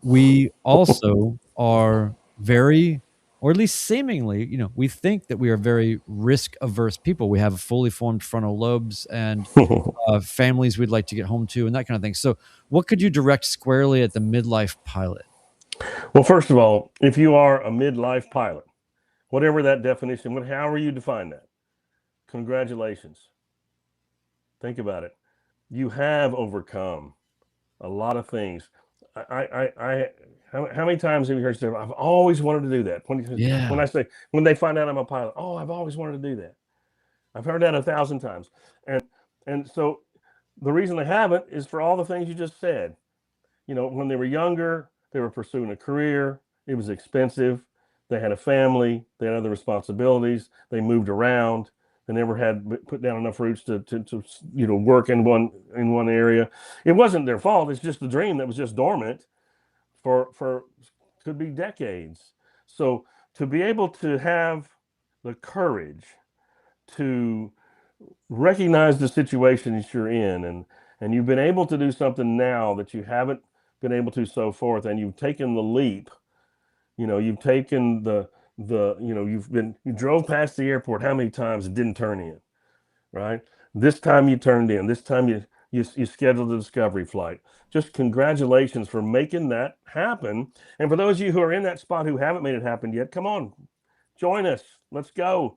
we also are very, or at least seemingly, we think that we are very risk averse people. We have fully formed frontal lobes and families we'd like to get home to and that kind of thing. So what could you direct squarely at the midlife pilot? Well, first of all, if you are a midlife pilot, whatever that definition, however you define that, congratulations. Think about it. You have overcome a lot of things. How many times have you heard say, I've always wanted to do that? When they find out I'm a pilot, oh, I've always wanted to do that. I've heard that 1,000 times. And so the reason they haven't is for all the things you just said. When they were younger, they were pursuing a career. It was expensive. They had a family. They had other responsibilities. They moved around. They never had put down enough roots to work in one area. It wasn't their fault. It's just a dream that was just dormant for could be decades. So to be able to have the courage to recognize the situation that you're in, and you've been able to do something now that you haven't been able to so forth, and you've taken the leap. You've taken you drove past the airport how many times and didn't turn in, right? This time you turned in. This time you scheduled a discovery flight. Just congratulations for making that happen. And for those of you who are in that spot who haven't made it happen yet, come on, join us. Let's go.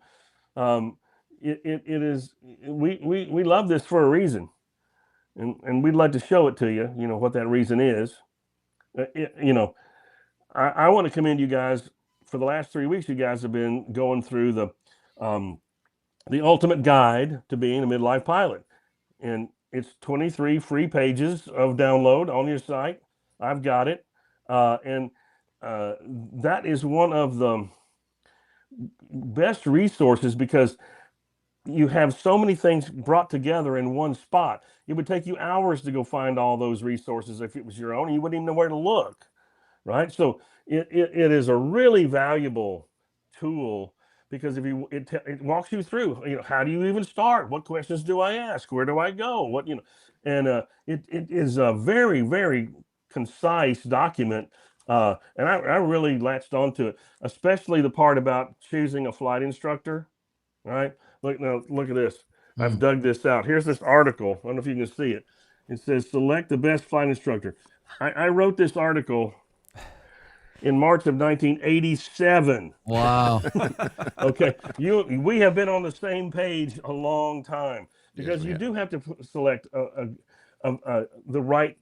It is, we love this for a reason, and we'd like to show it to you. What that reason is. I want to commend you guys. For the last 3 weeks, you guys have been going through the ultimate guide to being a midlife pilot, and it's 23 free pages of download on your site. I've got it, and that is one of the best resources because you have so many things brought together in one spot. It would take you hours to go find all those resources if it was your own, and you wouldn't even know where to look, right? So it is a really valuable tool because it walks you through, how do you even start? What questions do I ask? Where do I go? And it is a very, very concise document. And I really latched onto it, especially the part about choosing a flight instructor, right? Look at this. I've dug this out. Here's this article. I don't know if you can see it. It says, select the best flight instructor. I wrote this article in March of 1987. Wow. Okay. We have been on the same page a long time because you do have to select the right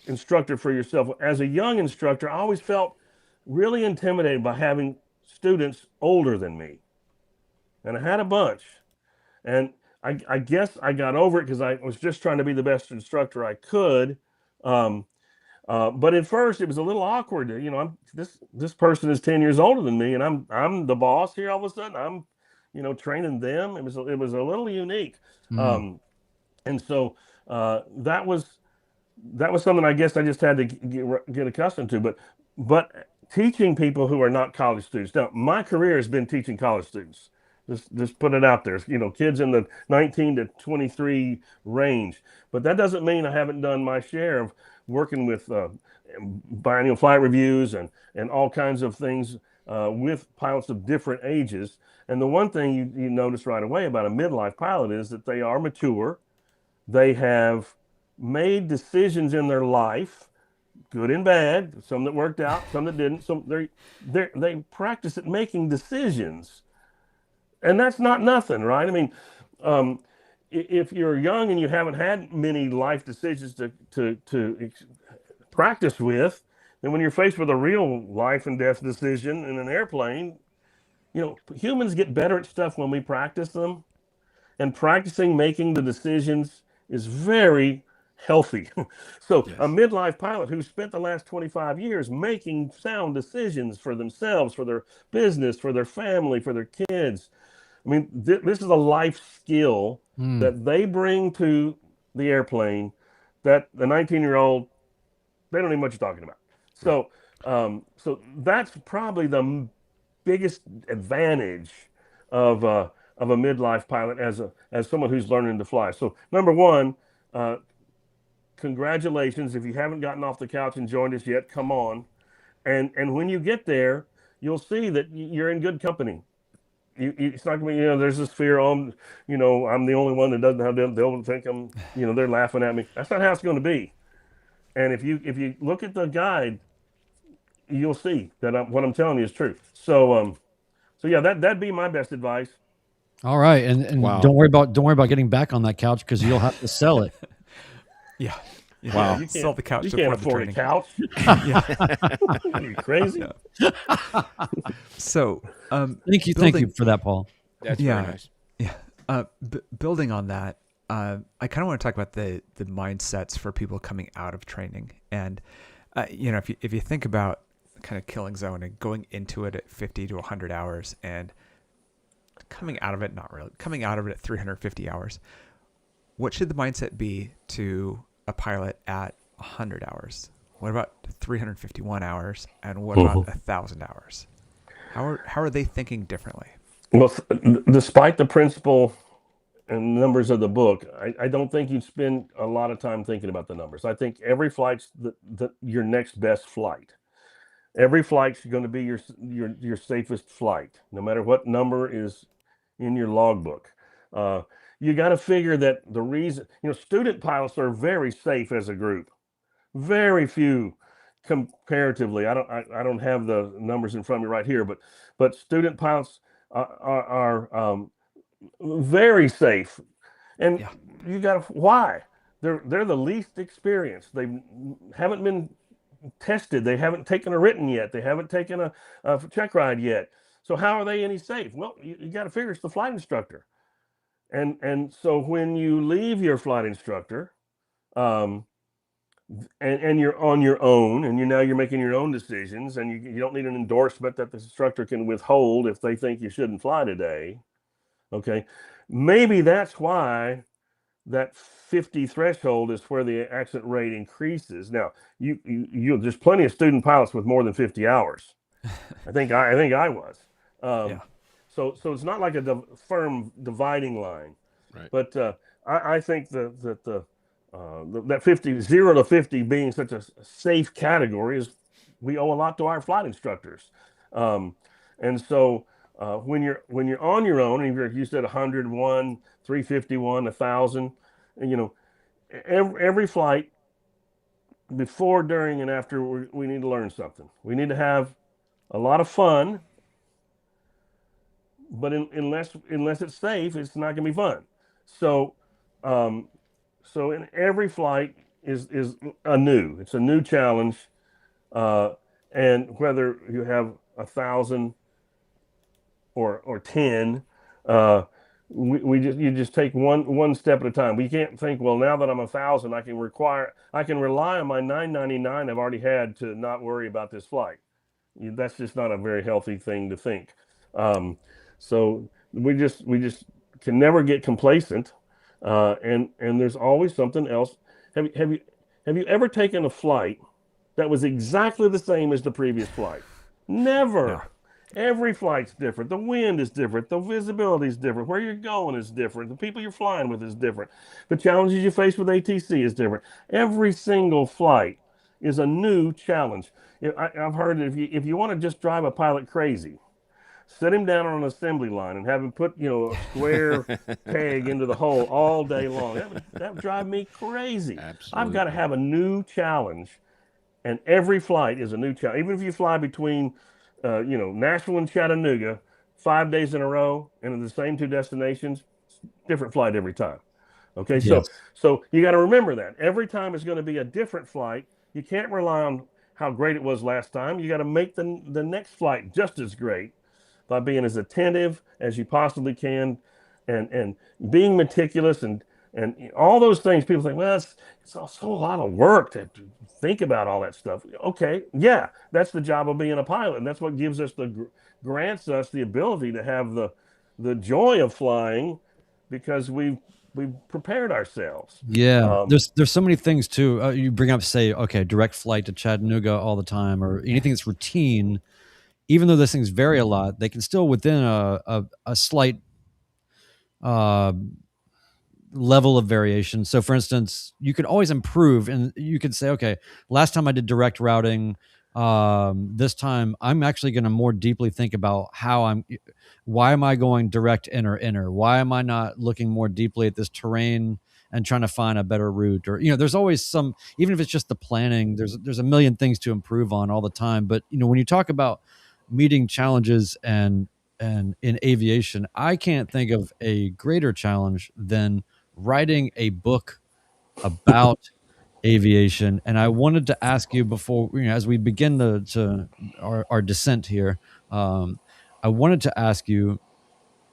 instructor for yourself. As a young instructor, I always felt really intimidated by having students older than me. And I had a bunch. And I guess I got over it because I was just trying to be the best instructor I could. But at first, it was a little awkward. This person is 10 years older than me, and I'm the boss here. All of a sudden, I'm training them. It was a little unique. And so that was something I guess I just had to get accustomed to. But teaching people who are not college students. Now, my career has been teaching college students. Just put it out there. Kids in the 19 to 23 range. But that doesn't mean I haven't done my share of working with biennial flight reviews and all kinds of things with pilots of different ages. And the one thing you notice right away about a midlife pilot is that they are mature. They have made decisions in their life, good and bad, some that worked out, some that didn't. So they practice at making decisions. And that's not nothing, right? I mean, if you're young and you haven't had many life decisions to practice with, then when you're faced with a real life and death decision in an airplane, humans get better at stuff when we practice them. And practicing making the decisions is very healthy. So Yes. a midlife pilot who spent the last 25 years making sound decisions for themselves, for their business, for their family, for their kids. I mean, this is a life skill that they bring to the airplane that the 19-year-old, they don't even know what you're talking about. So, so that's probably the biggest advantage of a midlife pilot as someone who's learning to fly. So, number one, congratulations. If you haven't gotten off the couch and joined us yet, come on. And when you get there, you'll see that you're in good company. It's not gonna be, there's this fear, I'm the only one that doesn't have them. They'll think I'm, they're laughing at me. That's not how it's going to be. And if you look at the guide, you'll see that what I'm telling you is true. So yeah, that'd be my best advice. All right, and Wow. don't worry about getting back on that couch because you'll have to sell it. Yeah. Wow. You can't Sell the couch You to can't afford the afford a training. couch. Are you crazy? So, Thank you for that, Paul. That's yeah, very nice. yeah. Building on that, I kind of want to talk about the mindsets for people coming out of training, and if you think about kind of killing zone and going into it at 50 to 100 hours, and coming out of it, not really coming out of it at 350 hours, what should the mindset be to a pilot at 100 hours? What about 351 hours? And what about 1,000 hours? How are they thinking differently? Well, despite the principle and numbers of the book, I don't think you'd spend a lot of time thinking about the numbers. I think every flight's your next best flight. Every flight's going to be your safest flight, no matter what number is in your logbook. You got to figure that the reason, student pilots are very safe as a group. Very few comparatively. I don't have the numbers in front of me right here, but student pilots are very safe. And you got to, why? They're the least experienced. They haven't been tested. They haven't taken a written yet. They haven't taken a check ride yet. So how are they any safe? Well, you got to figure it's the flight instructor. And so when you leave your flight instructor, and you're on your own, and you're making your own decisions, and you don't need an endorsement that the instructor can withhold if they think you shouldn't fly today. Okay, maybe that's why that 50 threshold is where the accident rate increases. Now, there's plenty of student pilots with more than 50 hours. I think I was. So it's not like a firm dividing line, right? But I think that 0 to 50 being such a safe category is, we owe a lot to our flight instructors. And so when you're on your own, and you said 101, 351, 1,000, every flight, before, during, and after, we need to learn something. We need to have a lot of fun, but unless it's safe, it's not going to be fun. So in every flight is it's a new challenge, and whether you have 1,000 or 10, you just take one step at a time. We can't think, well, now that I'm 1,000, I can rely on my 999 I've already had to not worry about this flight. That's just not a very healthy thing to think. So we just can never get complacent, and there's always something else. Have you ever taken a flight that was exactly the same as the previous flight? Never. No. Every flight's different. The wind is different. The visibility is different. Where you're going is different. The people you're flying with is different. The challenges you face with ATC is different. Every single flight is a new challenge. I've heard that if you want to just drive a pilot crazy, sit him down on an assembly line and have him put a square peg into the hole all day long. That would drive me crazy. Absolutely. I've got to have a new challenge, and every flight is a new challenge. Even if you fly between Nashville and Chattanooga 5 days in a row and in the same two destinations, different flight every time. Okay, yes. So you got to remember that every time is going to be a different flight. You can't rely on how great it was last time. You got to make the next flight just as great by being as attentive as you possibly can, and being meticulous, and And all those things, people think, well, it's also a lot of work to think about all that stuff. Okay, yeah, that's the job of being a pilot, and that's what gives us grants us the ability to have the joy of flying, because we've prepared ourselves. Yeah, there's so many things too. You bring up, say, okay, direct flight to Chattanooga all the time, or anything that's routine. Even though those things vary a lot, they can still within a slight level of variation. So for instance, you could always improve, and you could say, okay, last time I did direct routing, this time I'm actually going to more deeply think about why am I going direct inner? Why am I not looking more deeply at this terrain and trying to find a better route? Or, there's always some, even if it's just the planning, there's a million things to improve on all the time. But, when you talk about meeting challenges and in aviation, I can't think of a greater challenge than writing a book about aviation. And I wanted to ask you before, as we begin our descent here, I wanted to ask you,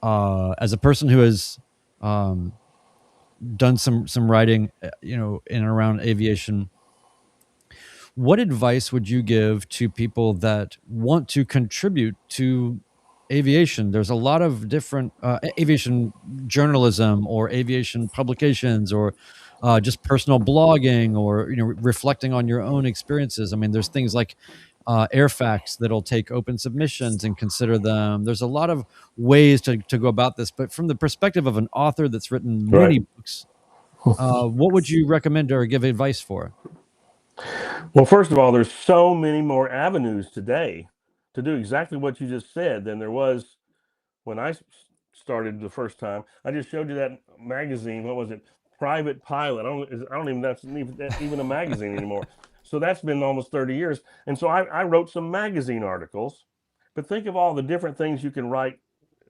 as a person who has done some writing, in and around aviation, what advice would you give to people that want to contribute to aviation? There's a lot of different aviation journalism or aviation publications, or just personal blogging, or reflecting on your own experiences. I mean, there's things like Airfax that'll take open submissions and consider them. There's a lot of ways to go about this, but from the perspective of an author that's written many books, what would you recommend or give advice for? Well, first of all, there's so many more avenues today to do exactly what you just said than there was when I started the first time. I just showed you that magazine. What was it? Private Pilot. I don't even, that's even a magazine anymore. So that's been almost 30 years. And so I wrote some magazine articles, but think of all the different things you can write,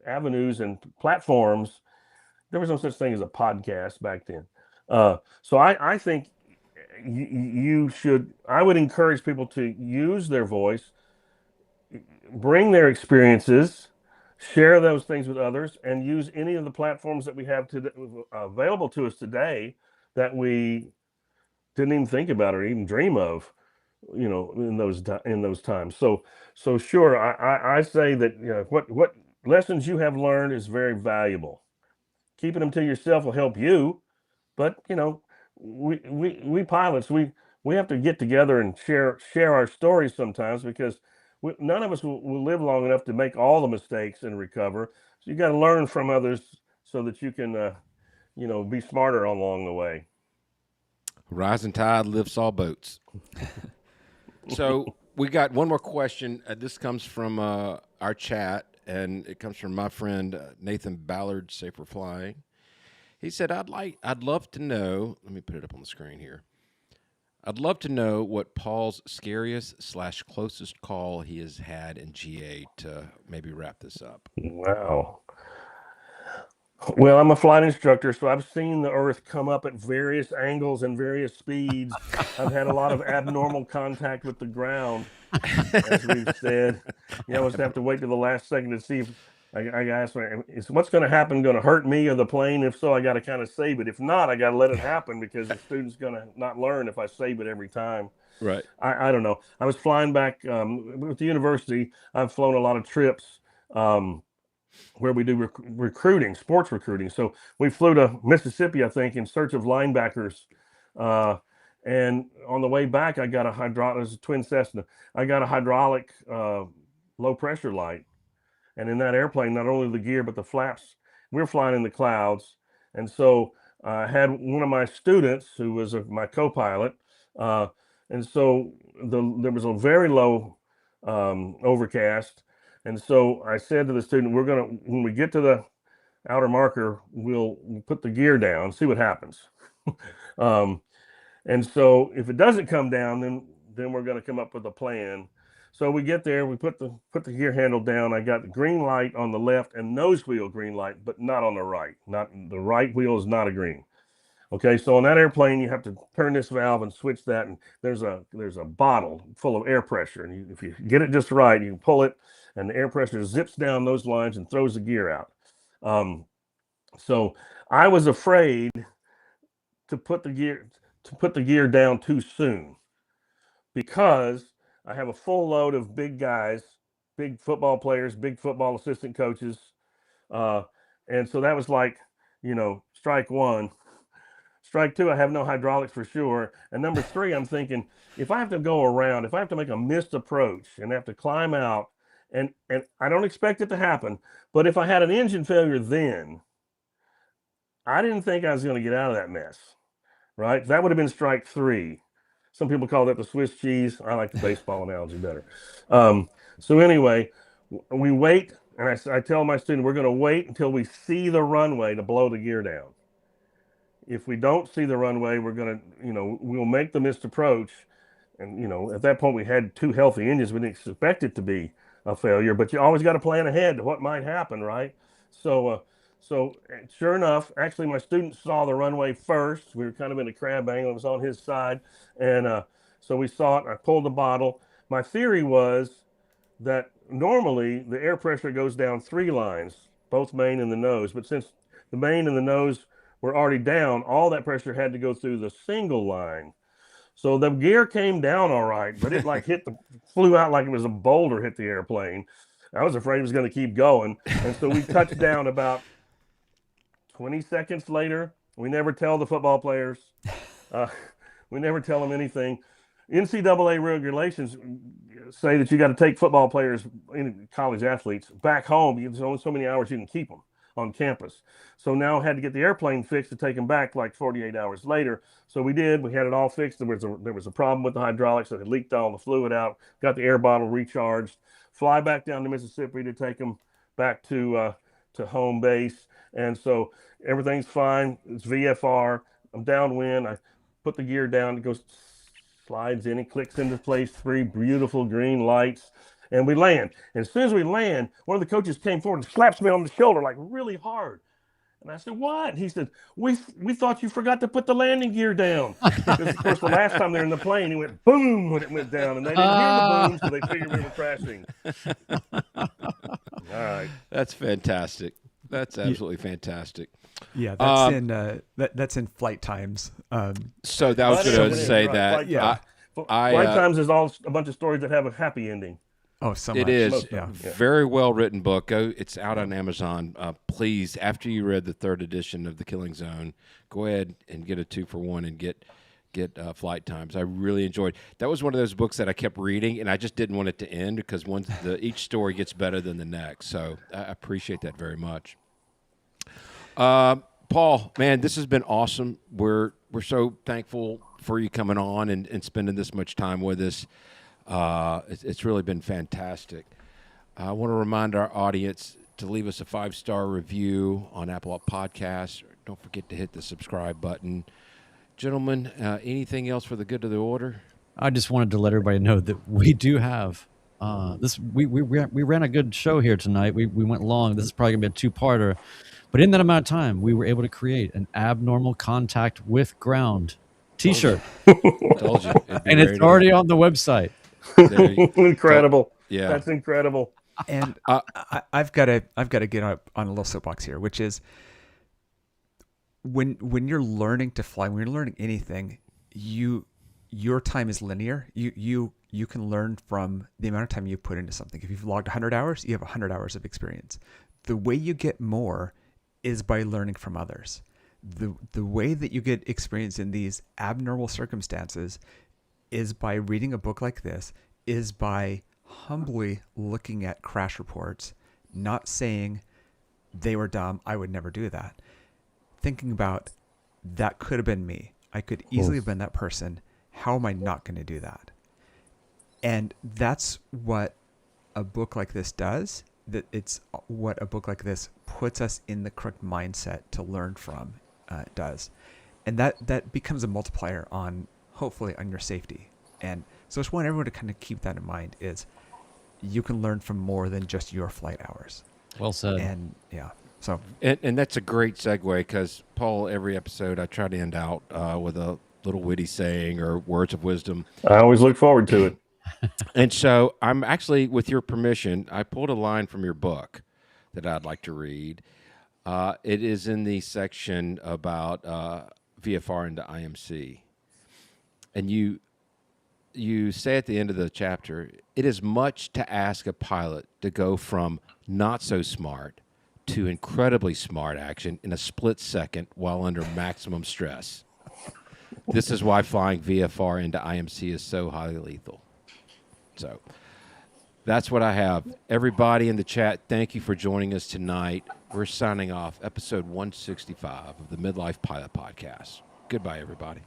avenues and platforms. There was no such thing as a podcast back then. So I think I would encourage people to use their voice, bring their experiences, share those things with others, and use any of the platforms that we have available to us today that we didn't even think about or even dream of, in those times. So sure, I say that, what lessons you have learned is very valuable. Keeping them to yourself will help you, but we pilots, we have to get together and share our stories sometimes, because none of us will live long enough to make all the mistakes and recover. So you got to learn from others so that you can be smarter along the way. Rising tide lifts all boats. So we got one more question. This comes from our chat, and it comes from my friend Nathan Ballard, Safer Flying. He said, I'd love to know, let me put it up on the screen here. I'd love to know what Paul's scariest / closest call he has had in GA to maybe wrap this up. Wow. Well, I'm a flight instructor, so I've seen the Earth come up at various angles and various speeds. I've had a lot of abnormal contact with the ground, as we've said. You always have to wait to the last second to see if I asked, is what's going to happen going to hurt me or the plane? If so, I got to kind of save it. If not, I got to let it happen, because the student's going to not learn if I save it every time. Right. I don't know. I was flying back with the university. I've flown a lot of trips where we do recruiting, sports recruiting. So we flew to Mississippi, I think, in search of linebackers. And on the way back, I got it was a twin Cessna. I got a hydraulic low pressure light. And in that airplane, not only the gear, but the flaps, we're flying in the clouds. And so I had one of my students who was my co-pilot. And so there was a very low overcast. And so I said to the student, when we get to the outer marker, we'll put the gear down, see what happens. And so if it doesn't come down, then we're going to come up with a plan. So we get there, we put the gear handle down. I got the green light on the left and nose wheel green light, but not on the right. Not the right wheel is not a green. Okay, so on that airplane, you have to turn this valve and switch that, and there's a bottle full of air pressure, and if you get it just right, you can pull it, and the air pressure zips down those lines and throws the gear out. So I was afraid to put the gear down too soon, because I have a full load of big guys, big football players, big football assistant coaches. And so that was like, strike one. Strike two, I have no hydraulics for sure. And number three, I'm thinking, if I have to go around, if I have to make a missed approach and have to climb out, and I don't expect it to happen, but if I had an engine failure then, I didn't think I was going to get out of that mess, right? That would have been strike three. Some people call that the Swiss cheese. I like the baseball analogy better. So anyway, we wait, and I tell my student, we're going to wait until we see the runway to blow the gear down. If we don't see the runway, we're going to, we'll make the missed approach. And, at that point we had two healthy engines. We didn't expect it to be a failure, but you always got to plan ahead to what might happen, right? So sure enough, actually my student saw the runway first. We were kind of in a crab angle. It was on his side. And so we saw it. I pulled the bottle. My theory was that normally the air pressure goes down 3 lines, both main and the nose. But since the main and the nose were already down, all that pressure had to go through the single line. So the gear came down all right, but it like flew out like it was a boulder hit the airplane. I was afraid it was going to keep going. And so we touched down about 20 seconds later. We never tell the football players. We never tell them anything. NCAA regulations say that you got to take football players, college athletes, back home. There's only so many hours you can keep them on campus. So now I had to get the airplane fixed to take them back like 48 hours later. So we did. We had it all fixed. There was a problem with the hydraulics that had leaked all the fluid out. Got the air bottle recharged. Fly back down to Mississippi to take them back to home base. And so everything's fine. It's VFR. I'm downwind. I put the gear down. It goes, slides in. It clicks into place. 3 beautiful green lights. And we land. And as soon as we land, one of the coaches came forward and slaps me on the shoulder like really hard. And I said, "What?" And he said, we thought you forgot to put the landing gear down. Because, of course, the last time they were in the plane, it went boom when it went down. And they didn't hear the boom, so they figured we were crashing. All right. That's fantastic. That's absolutely fantastic. Yeah, that's in flight times. So that was going to say that. Flight times is all a bunch of stories that have a happy ending. Oh, so much. It is. Yeah. Very well written book. It's out on Amazon. Please, after you read the 3rd edition of The Killing Zone, go ahead and get a 2-for-1 and get Flight Times. I really enjoyed. That was one of those books that I kept reading, and I just didn't want it to end because each story gets better than the next. So I appreciate that very much. Paul, man, this has been awesome. We're so thankful for you coming on and spending this much time with us. It's really been fantastic. I want to remind our audience to leave us a 5-star review on Apple Podcasts. Don't forget to hit the subscribe button. Gentlemen, anything else for the good of the order? I just wanted to let everybody know that we do have this. We ran a good show here tonight. We went long. This is probably gonna be a 2-parter, but in that amount of time, we were able to create an abnormal contact with ground T-shirt. Told you. And it's already on the website. Incredible. Yeah, that's incredible. And I've got to get up on a little soapbox here, which is when you're learning to fly, when you're learning anything, your time is linear. You can learn from the amount of time you put into something. If you've logged 100 hours, you have 100 hours of experience. The way you get more is by learning from others. The way that you get experience in these abnormal circumstances is by reading a book like this, is by humbly looking at crash reports, not saying they were dumb, I would never do that. Thinking about, that could have been me. I could easily have been that person. How am I not going to do that? And that's what a book like this does. That it's what a book like this puts us in the correct mindset to learn from does. And that becomes a multiplier on, hopefully, on your safety. And so I just want everyone to kind of keep that in mind, is you can learn from more than just your flight hours. Well said. And yeah. So and that's a great segue, because Paul, every episode I try to end out with a little witty saying or words of wisdom. I always look forward to it. And so I'm actually, with your permission, I pulled a line from your book that I'd like to read. It is in the section about VFR into IMC, and you say at the end of the chapter, it is much to ask a pilot to go from not so smart to incredibly smart action in a split second while under maximum stress. This is why flying VFR into IMC is so highly lethal. So that's what I have. Everybody in the chat, thank you for joining us tonight. We're signing off episode 165 of the Midlife Pilot Podcast. Goodbye, everybody.